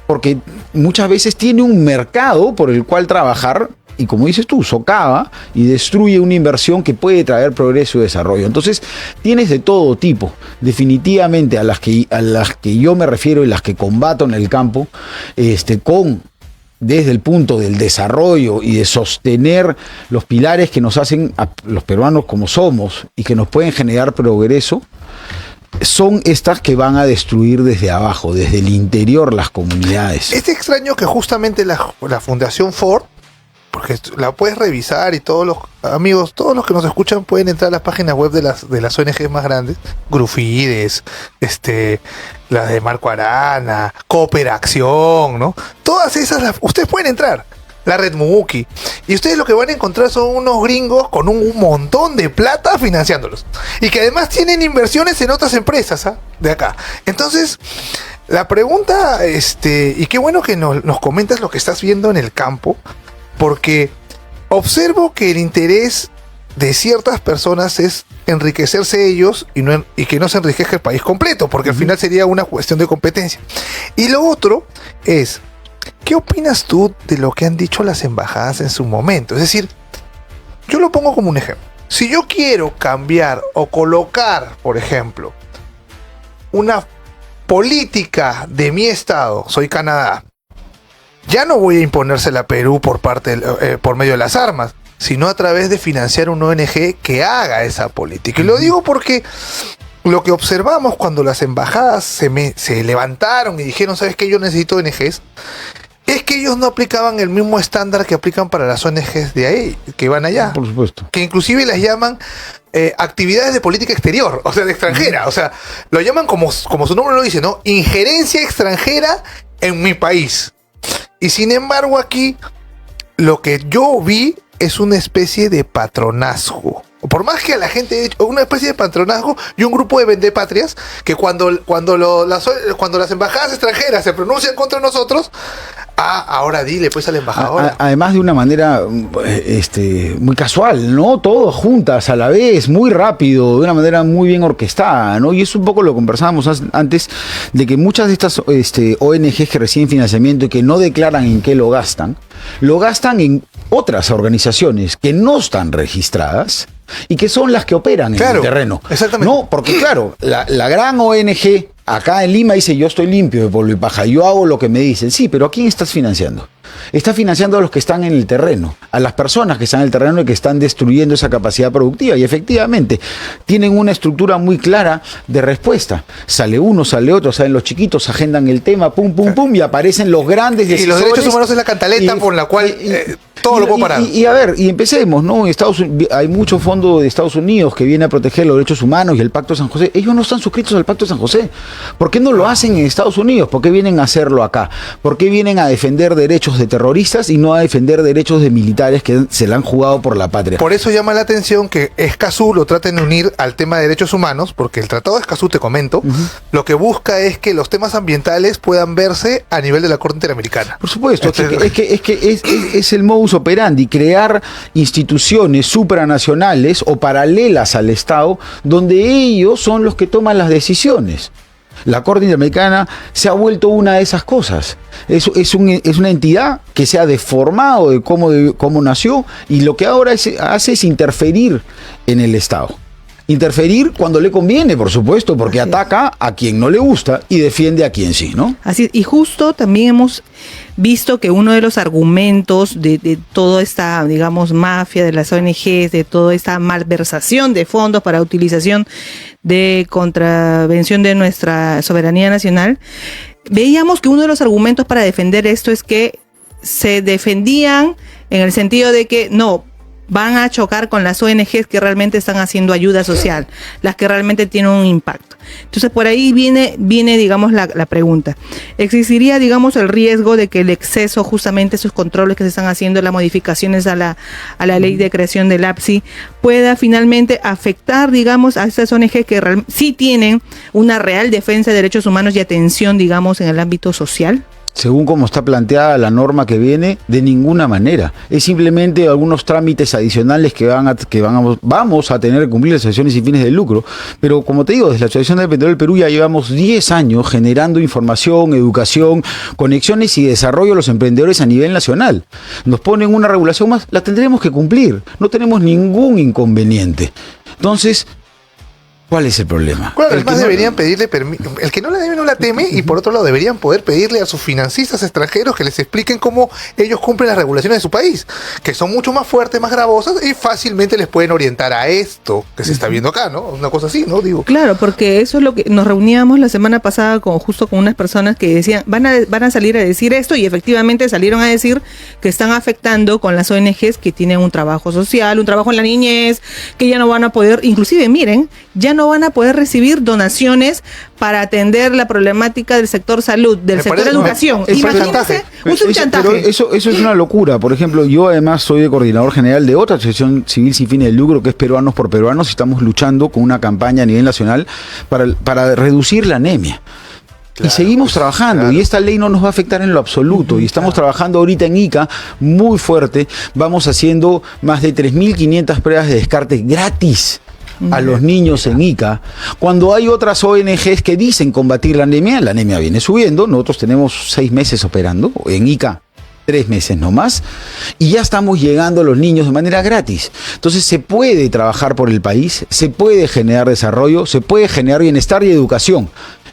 porque muchas veces tiene un mercado por el cual trabajar y, como dices tú, socava y destruye una inversión que puede traer progreso y desarrollo. Entonces, tienes de todo tipo. Definitivamente a las que yo me refiero y las que combato en el campo, desde el punto del desarrollo y de sostener los pilares que nos hacen a los peruanos como somos y que nos pueden generar progreso, son estas que van a destruir desde abajo, desde el interior, las comunidades. Es extraño que justamente la Fundación Ford, porque la puedes revisar y todos los amigos, todos los que nos escuchan pueden entrar a las páginas web de las ONGs más grandes, Grufides, las de Marco Arana, Cooperación, ¿no? Todas esas, ustedes pueden entrar. La Red Muki. Y ustedes lo que van a encontrar son unos gringos con un montón de plata financiándolos. Y que además tienen inversiones en otras empresas de acá. Entonces, la pregunta, y qué bueno que nos comentas lo que estás viendo en el campo, porque observo que el interés de ciertas personas es enriquecerse ellos y que no se enriquezca el país completo, porque al final sería una cuestión de competencia. Y lo otro es, ¿qué opinas tú de lo que han dicho las embajadas en su momento? Es decir, yo lo pongo como un ejemplo. Si yo quiero cambiar o colocar, por ejemplo, una política de mi estado, soy Canadá, ya no voy a imponérsela a Perú por medio de las armas, sino a través de financiar una ONG que haga esa política. Y lo digo porque lo que observamos cuando las embajadas se levantaron y dijeron, ¿sabes qué? Yo necesito ONGs, es que ellos no aplicaban el mismo estándar que aplican para las ONGs de ahí, que van allá. Por supuesto. Que inclusive las llaman actividades de política exterior, o sea, de extranjera. O sea, lo llaman como su nombre lo dice, ¿no? Injerencia extranjera en mi país. Y sin embargo aquí, lo que yo vi es una especie de patronazgo. Por más que a la gente, una especie de patronazgo y un grupo de vendepatrias que cuando las embajadas extranjeras se pronuncian contra nosotros, ahora dile pues a la embajadora. Además de una manera muy casual, ¿no? Todos juntas a la vez, muy rápido, de una manera muy bien orquestada, ¿no? Y es un poco lo que conversábamos antes, de que muchas de estas ONGs que reciben financiamiento y que no declaran en qué lo gastan en otras organizaciones que no están registradas y que son las que operan en el terreno. Exactamente. No, porque claro, la gran ONG acá en Lima dice, yo estoy limpio de polvo y paja, yo hago lo que me dicen. Sí, pero ¿a quién estás financiando? Estás financiando a los que están en el terreno, a las personas que están en el terreno y que están destruyendo esa capacidad productiva. Y efectivamente, tienen una estructura muy clara de respuesta. Sale uno, sale otro, salen los chiquitos, agendan el tema, pum, pum, pum, y aparecen los grandes decisores. Y los derechos humanos es la cantaleta por la cual todo lo puedo parar. Y a ver, y empecemos, ¿no? En Estados Unidos, hay mucho fondo de Estados Unidos que viene a proteger los derechos humanos y el Pacto de San José. Ellos no están suscritos al Pacto de San José. ¿Por qué no lo hacen en Estados Unidos? ¿Por qué vienen a hacerlo acá? ¿Por qué vienen a defender derechos de terroristas y no a defender derechos de militares que se la han jugado por la patria? Por eso llama la atención que Escazú lo traten de unir al tema de derechos humanos, porque el Tratado de Escazú, te comento, lo que busca es que los temas ambientales puedan verse a nivel de la Corte Interamericana. Por supuesto, es el modus operandi, crear instituciones supranacionales o paralelas al Estado, donde ellos son los que toman las decisiones. La Corte Interamericana se ha vuelto una de esas cosas. Es una entidad que se ha deformado de cómo nació, y lo que ahora hace es interferir en el Estado. Interferir cuando le conviene, por supuesto, porque ataca a quien no le gusta y defiende a quien sí, ¿no? Así es, y justo también hemos visto que uno de los argumentos de toda esta, digamos, mafia de las ONGs, de toda esta malversación de fondos para utilización de contravención de nuestra soberanía nacional, veíamos que uno de los argumentos para defender esto es que se defendían en el sentido de que no van a chocar con las ONGs que realmente están haciendo ayuda social, las que realmente tienen un impacto. Entonces por ahí viene digamos, la pregunta. ¿Existiría, digamos, el riesgo de que el exceso, justamente esos controles que se están haciendo, las modificaciones a la ley de creación del APSI, pueda finalmente afectar, digamos, a estas ONGs que sí tienen una real defensa de derechos humanos y atención, digamos, en el ámbito social? Según como está planteada la norma que viene, de ninguna manera. Es simplemente algunos trámites adicionales que vamos a tener que cumplir las asociaciones sin fines de lucro. Pero como te digo, desde la Asociación del Petróleo del Perú ya llevamos 10 años generando información, educación, conexiones y desarrollo de los emprendedores a nivel nacional. Nos ponen una regulación más, la tendremos que cumplir. No tenemos ningún inconveniente. Entonces, ¿cuál es el problema? Claro, además deberían pedirle permiso. El que no la debe no la teme, y por otro lado deberían poder pedirle a sus financistas extranjeros que les expliquen cómo ellos cumplen las regulaciones de su país, que son mucho más fuertes, más gravosas, y fácilmente les pueden orientar a esto que se está viendo acá, ¿no? Una cosa así, ¿no? Digo. Claro, porque eso es lo que nos reuníamos la semana pasada justo con unas personas que decían, van a salir a decir esto, y efectivamente salieron a decir que están afectando con las ONGs que tienen un trabajo social, un trabajo en la niñez, que ya no van a poder, inclusive miren, ya no van a poder recibir donaciones para atender la problemática del sector salud, del sector educación. Imagínense, un chantaje. Pero eso es una locura. Por ejemplo, yo además soy de coordinador general de otra asociación civil sin fines de lucro, que es Peruanos por Peruanos, y estamos luchando con una campaña a nivel nacional para reducir la anemia. Claro, y seguimos trabajando, y esta ley no nos va a afectar en lo absoluto, y estamos trabajando ahorita en ICA muy fuerte. Vamos haciendo más de 3.500 pruebas de descarte gratis. a los niños en Ica, cuando hay otras ONGs que dicen combatir la anemia viene subiendo, nosotros tenemos 6 meses operando, en Ica 3 meses nomás, y ya estamos llegando a los niños de manera gratis. Entonces se puede trabajar por el país, se puede generar desarrollo, se puede generar bienestar y educación,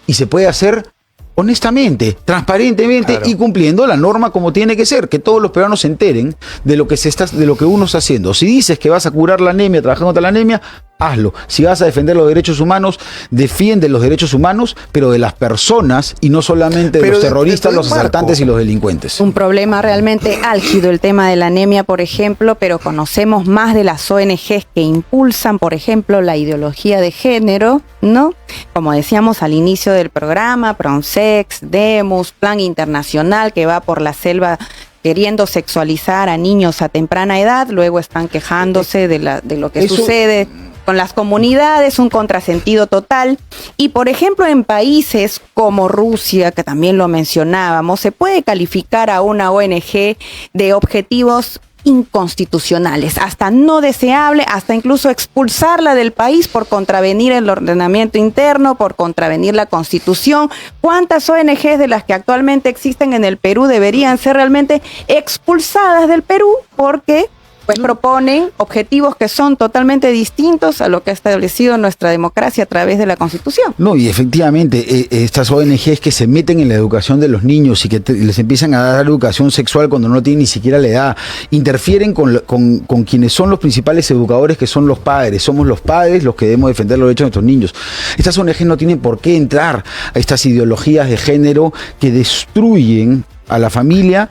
y se puede hacer honestamente, transparentemente, claro, y cumpliendo la norma como tiene que ser, que todos los peruanos se enteren de lo que uno está haciendo. Si dices que vas a curar la anemia, trabajar contra la anemia, hazlo. Si vas a defender los derechos humanos, defiende los derechos humanos, pero de las personas y no solamente de los terroristas, los asaltantes y los delincuentes. Un problema realmente álgido el tema de la anemia, por ejemplo, pero conocemos más de las ONGs que impulsan, por ejemplo, la ideología de género, ¿no? Como decíamos al inicio del programa, Pronsex, Demus, Plan Internacional que va por la selva queriendo sexualizar a niños a temprana edad, luego están quejándose de lo que sucede con las comunidades, un contrasentido total. Y por ejemplo en países como Rusia, que también lo mencionábamos, se puede calificar a una ONG de objetivos inconstitucionales, hasta no deseable, hasta incluso expulsarla del país por contravenir el ordenamiento interno, por contravenir la Constitución. ¿Cuántas ONGs de las que actualmente existen en el Perú deberían ser realmente expulsadas del Perú porque pues proponen objetivos que son totalmente distintos a lo que ha establecido nuestra democracia a través de la Constitución? No, y efectivamente, estas ONGs que se meten en la educación de los niños y que les empiezan a dar educación sexual cuando no tienen ni siquiera la edad, interfieren con quienes son los principales educadores, que son los padres. Somos los padres los que debemos defender los derechos de nuestros niños. Estas ONGs no tienen por qué entrar a estas ideologías de género que destruyen a la familia,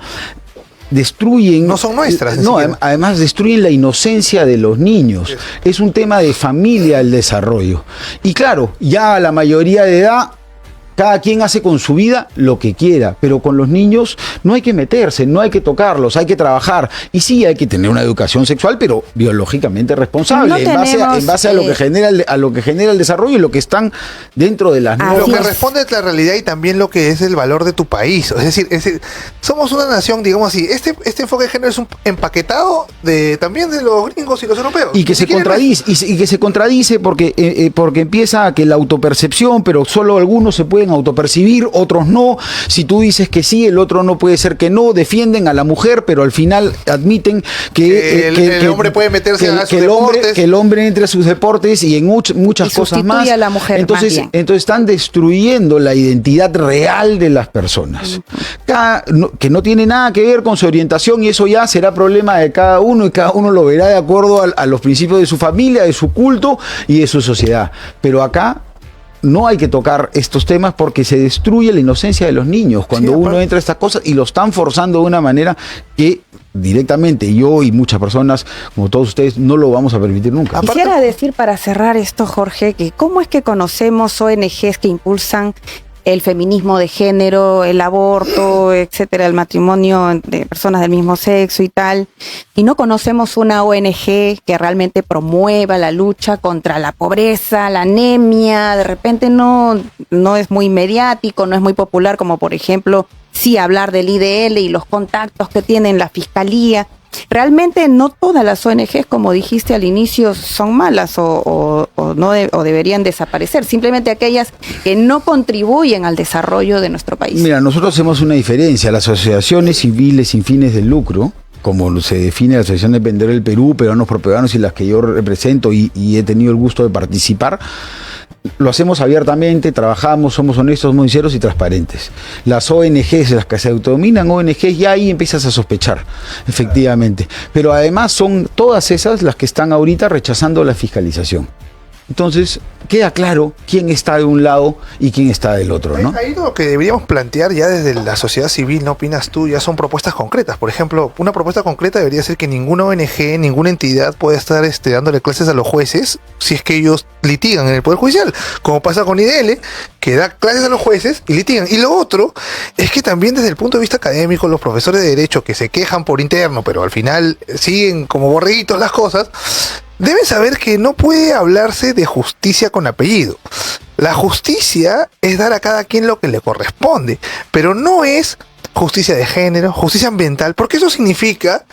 destruyen... No son nuestras. No, además destruyen la inocencia de los niños. Sí. Es un tema de familia el desarrollo. Y claro, ya a la mayoría de edad, cada quien hace con su vida lo que quiera, pero con los niños no hay que meterse, no hay que tocarlos, hay que trabajar. Y sí, hay que tener una educación sexual, pero biológicamente responsable, no en base a lo que genera el desarrollo y lo que están dentro de las normas. Lo que responde a la realidad y también lo que es el valor de tu país. Es decir, somos una nación, digamos así, este enfoque de género es un empaquetado también de los gringos y los europeos. Y que se contradice, porque empieza a que la autopercepción, pero solo algunos se pueden autopercibir, otros no. Si tú dices que sí, el otro no, puede ser que no. Defienden a la mujer, pero al final admiten que el hombre puede meterse a sus deportes. Que el hombre entre a sus deportes y en muchas cosas más. A la mujer, entonces están destruyendo la identidad real de las personas. Que no tiene nada que ver con su orientación, y eso ya será problema de cada uno, y cada uno lo verá de acuerdo a los principios de su familia, de su culto y de su sociedad. Pero acá no hay que tocar estos temas porque se destruye la inocencia de los niños cuando uno entra a estas cosas y lo están forzando de una manera que directamente yo y muchas personas, como todos ustedes, no lo vamos a permitir nunca. Quisiera decir para cerrar esto, Jorge, que cómo es que conocemos ONGs que impulsan el feminismo de género, el aborto, etcétera, el matrimonio de personas del mismo sexo y tal, y no conocemos una ONG que realmente promueva la lucha contra la pobreza, la anemia. De repente no es muy mediático, no es muy popular, como por ejemplo sí hablar del IDL y los contactos que tiene la Fiscalía. Realmente no todas las ONGs, como dijiste al inicio, son malas o deberían desaparecer. Simplemente aquellas que no contribuyen al desarrollo de nuestro país. Mira, nosotros hacemos una diferencia. Las asociaciones civiles sin fines de lucro, como se define la Asociación de Vendedores del Perú, Peruanos por Peruanos, y las que yo represento y he tenido el gusto de participar, lo hacemos abiertamente, trabajamos, somos honestos, somos sinceros y transparentes. Las ONGs, las que se autodominan ONGs, ya ahí empiezas a sospechar, efectivamente. Pero además son todas esas las que están ahorita rechazando la fiscalización. Entonces, queda claro quién está de un lado y quién está del otro, ¿no? Ahí lo que deberíamos plantear ya desde la sociedad civil, ¿no opinas tú? Ya son propuestas concretas. Por ejemplo, una propuesta concreta debería ser que ninguna ONG, ninguna entidad pueda estar dándole clases a los jueces si es que ellos litigan en el Poder Judicial, como pasa con IDL, que da clases a los jueces y litigan. Y lo otro es que también desde el punto de vista académico, los profesores de Derecho que se quejan por interno, pero al final siguen como borreguitos las cosas, deben saber que no puede hablarse de justicia con apellido. La justicia es dar a cada quien lo que le corresponde, pero no es justicia de género, justicia ambiental, porque eso significa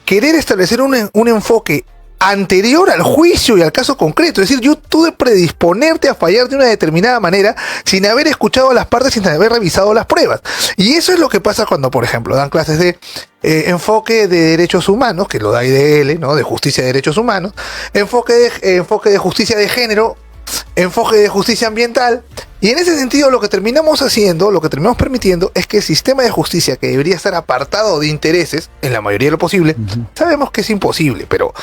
querer establecer un enfoque anterior al juicio y al caso concreto. Es decir, yo tuve que predisponerte a fallar de una determinada manera sin haber escuchado a las partes, sin haber revisado las pruebas. Y eso es lo que pasa cuando, por ejemplo, dan clases de enfoque de derechos humanos, que lo da IDL, ¿no? De justicia de derechos humanos, enfoque de justicia de género, enfoque de justicia ambiental. Y en ese sentido lo que terminamos haciendo, lo que terminamos permitiendo es que el sistema de justicia, que debería estar apartado de intereses, en la mayoría de lo posible, sabemos que es imposible, pero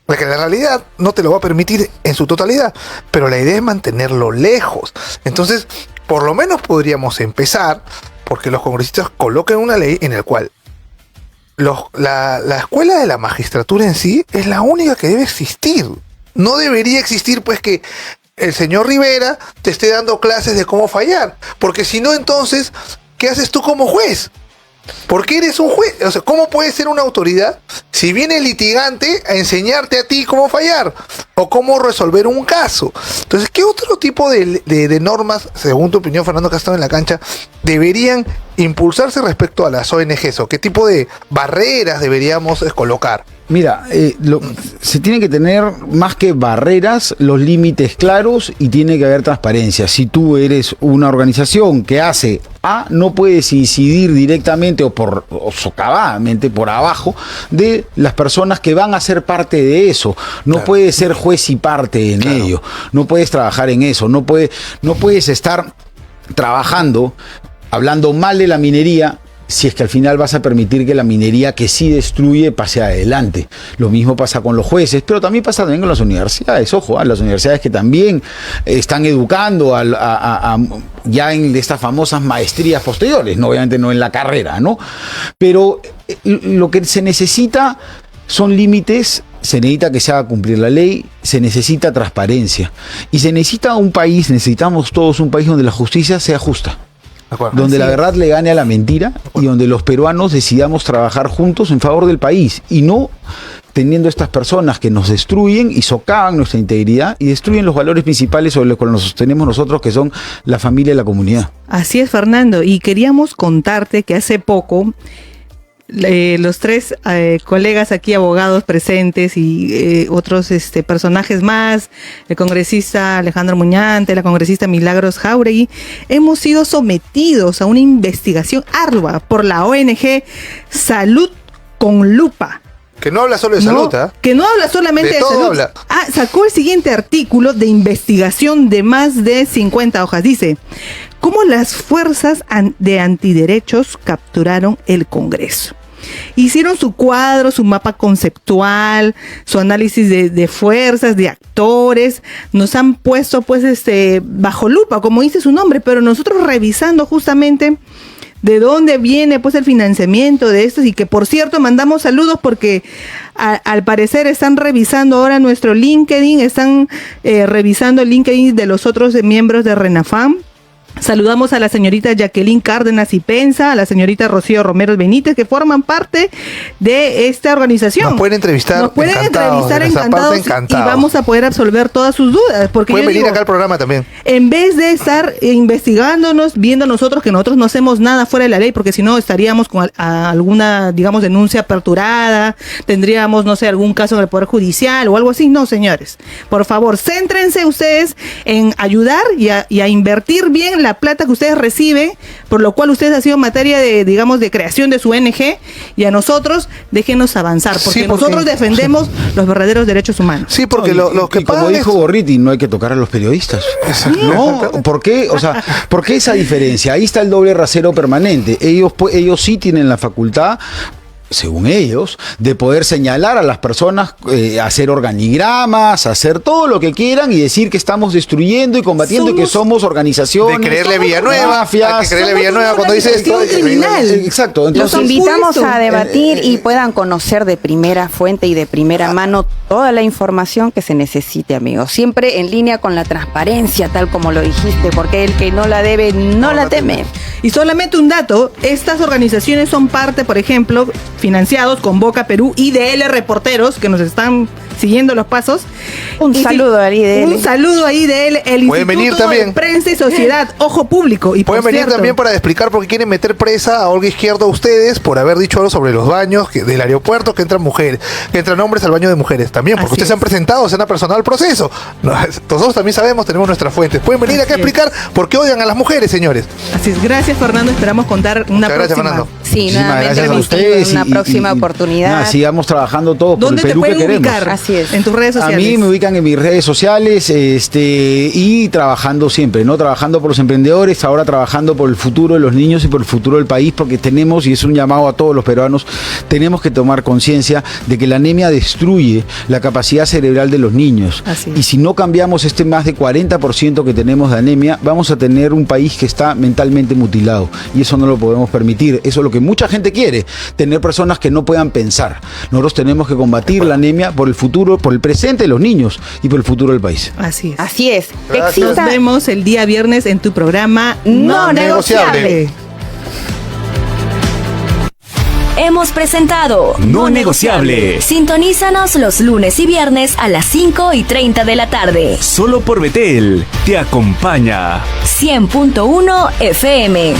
porque la realidad no te lo va a permitir en su totalidad, pero la idea es mantenerlo lejos. Entonces, por lo menos podríamos empezar porque los congresistas coloquen una ley en la cual la escuela de la magistratura en sí es la única que debe existir. No debería existir pues que el señor Rivera te esté dando clases de cómo fallar, porque si no, entonces, ¿qué haces tú como juez? ¿Por qué eres un juez? O sea, ¿cómo puedes ser una autoridad si viene el litigante a enseñarte a ti cómo fallar o cómo resolver un caso? Entonces, ¿qué otro tipo de normas, según tu opinión, Fernando, que ha estado en la cancha, deberían impulsarse respecto a las ONGs? ¿O qué tipo de barreras deberíamos colocar? Mira, se tienen que tener más que barreras, los límites claros y tiene que haber transparencia. Si tú eres una organización que hace A, no puedes incidir directamente o socavadamente por abajo de las personas que van a ser parte de eso. No Claro. puedes ser juez y parte en ello. No puedes trabajar en eso. No puedes estar trabajando, hablando mal de la minería, si es que al final vas a permitir que la minería que sí destruye pase adelante. Lo mismo pasa con los jueces, pero también pasa con las universidades. Ojo, las universidades que también están educando ya en estas famosas maestrías posteriores, no, obviamente no en la carrera, ¿no? Pero lo que se necesita son límites. Se necesita que se haga cumplir la ley, se necesita transparencia y se necesita necesitamos todos un país donde la justicia sea justa. Donde la verdad le gane a la mentira y donde los peruanos decidamos trabajar juntos en favor del país y no teniendo estas personas que nos destruyen y socavan nuestra integridad y destruyen los valores principales sobre los que nos sostenemos nosotros, que son la familia y la comunidad. Así es, Fernando, y queríamos contarte que hace poco los tres colegas aquí, abogados presentes y otros personajes más, el congresista Alejandro Muñante, la congresista Milagros Jáuregui, hemos sido sometidos a una investigación ardua por la ONG Salud con Lupa. Que no habla solo de salud, ¿eh? Que no habla solamente de todo salud. habla. Sacó el siguiente artículo de investigación de más de 50 hojas. Dice, ¿cómo las fuerzas de antiderechos capturaron el Congreso? Hicieron su cuadro, su mapa conceptual, su análisis de fuerzas, de actores, nos han puesto pues bajo lupa, como dice su nombre, pero nosotros revisando justamente de dónde viene pues el financiamiento de estos, y que por cierto mandamos saludos porque al parecer están revisando ahora nuestro LinkedIn, están revisando el LinkedIn de los otros miembros de RENAFAM. Saludamos a la señorita Jacqueline Cárdenas y Pensa, a la señorita Rocío Romero Benítez, que forman parte de esta organización. Nos pueden entrevistar, Nos pueden entrevistar encantados, y vamos a poder absolver todas sus dudas. Porque pueden venir acá al programa también. En vez de estar investigándonos, viendo nosotros que nosotros no hacemos nada fuera de la ley, porque si no estaríamos con alguna, digamos, denuncia aperturada, tendríamos, no sé, algún caso en el Poder Judicial o algo así. No, señores, por favor, céntrense ustedes en ayudar y a invertir bien la plata que ustedes reciben, por lo cual ustedes han sido materia de, digamos, de creación de su ONG, y a nosotros déjenos avanzar, porque nosotros defendemos los verdaderos derechos humanos. Sí, porque lo que como dijo Gorriti, no hay que tocar a los periodistas. No, ¿por qué? O sea, ¿por qué esa diferencia? Ahí está el doble rasero permanente. Ellos sí tienen la facultad, según ellos, de poder señalar a las personas, hacer organigramas, hacer todo lo que quieran y decir que estamos destruyendo y combatiendo y que somos organizaciones. De creerle Villanueva, mafias. hay que creerle Villanueva cuando dice esto. Criminal. Exacto. Los invitamos a debatir y puedan conocer de primera fuente y de primera mano toda la información que se necesite, amigos. Siempre en línea con la transparencia, tal como lo dijiste, porque el que no la debe, no la teme. Y solamente un dato, estas organizaciones son parte, por ejemplo, financiados con Boca Perú, IDL Reporteros, que nos están siguiendo los pasos. Un saludo a IDL. Un saludo a IDL, el Pueden venir Instituto también. de Prensa y Sociedad, Ojo Público. Y Pueden por venir cierto, también para explicar por qué quieren meter presa a Olga Izquierdo a ustedes por haber dicho algo sobre los baños del aeropuerto, que entran mujeres, que entran hombres al baño de mujeres. También, porque Así ustedes se han presentado, se han apersonado al proceso. Nosotros también sabemos, tenemos nuestras fuentes. Pueden venir acá a Así es. explicar por qué odian a las mujeres, señores. Así es, gracias Fernando, esperamos contar una Muchas gracias, próxima. Fernando. Sí, Muchísimas nuevamente gracias a remitimos ustedes en una próxima oportunidad. nada, sigamos trabajando todos por el ¿Dónde te Perú que pueden queremos. ubicar? Así es. En tus redes A sociales. mí me ubican en mis redes sociales y trabajando siempre, ¿no? Trabajando por los emprendedores, ahora trabajando por el futuro de los niños y por el futuro del país, porque tenemos, y es un llamado a todos los peruanos, tenemos que tomar conciencia de que la anemia destruye la capacidad cerebral de los niños. Así es. Y si no cambiamos este más de 40% que tenemos de anemia, vamos a tener un país que está mentalmente mutilado. Y eso no lo podemos permitir. Eso es lo que mucha gente quiere, tener personas que no puedan pensar. Nosotros tenemos que combatir la anemia por el futuro, por el presente de los niños y por el futuro del país. Así es. Así es. Gracias. Nos Exista vemos el día viernes en tu programa No Negociable. Hemos presentado No Negociable. Sintonízanos los lunes y viernes a las 5:30 de la tarde. Solo por Betel te acompaña. 100.1 FM.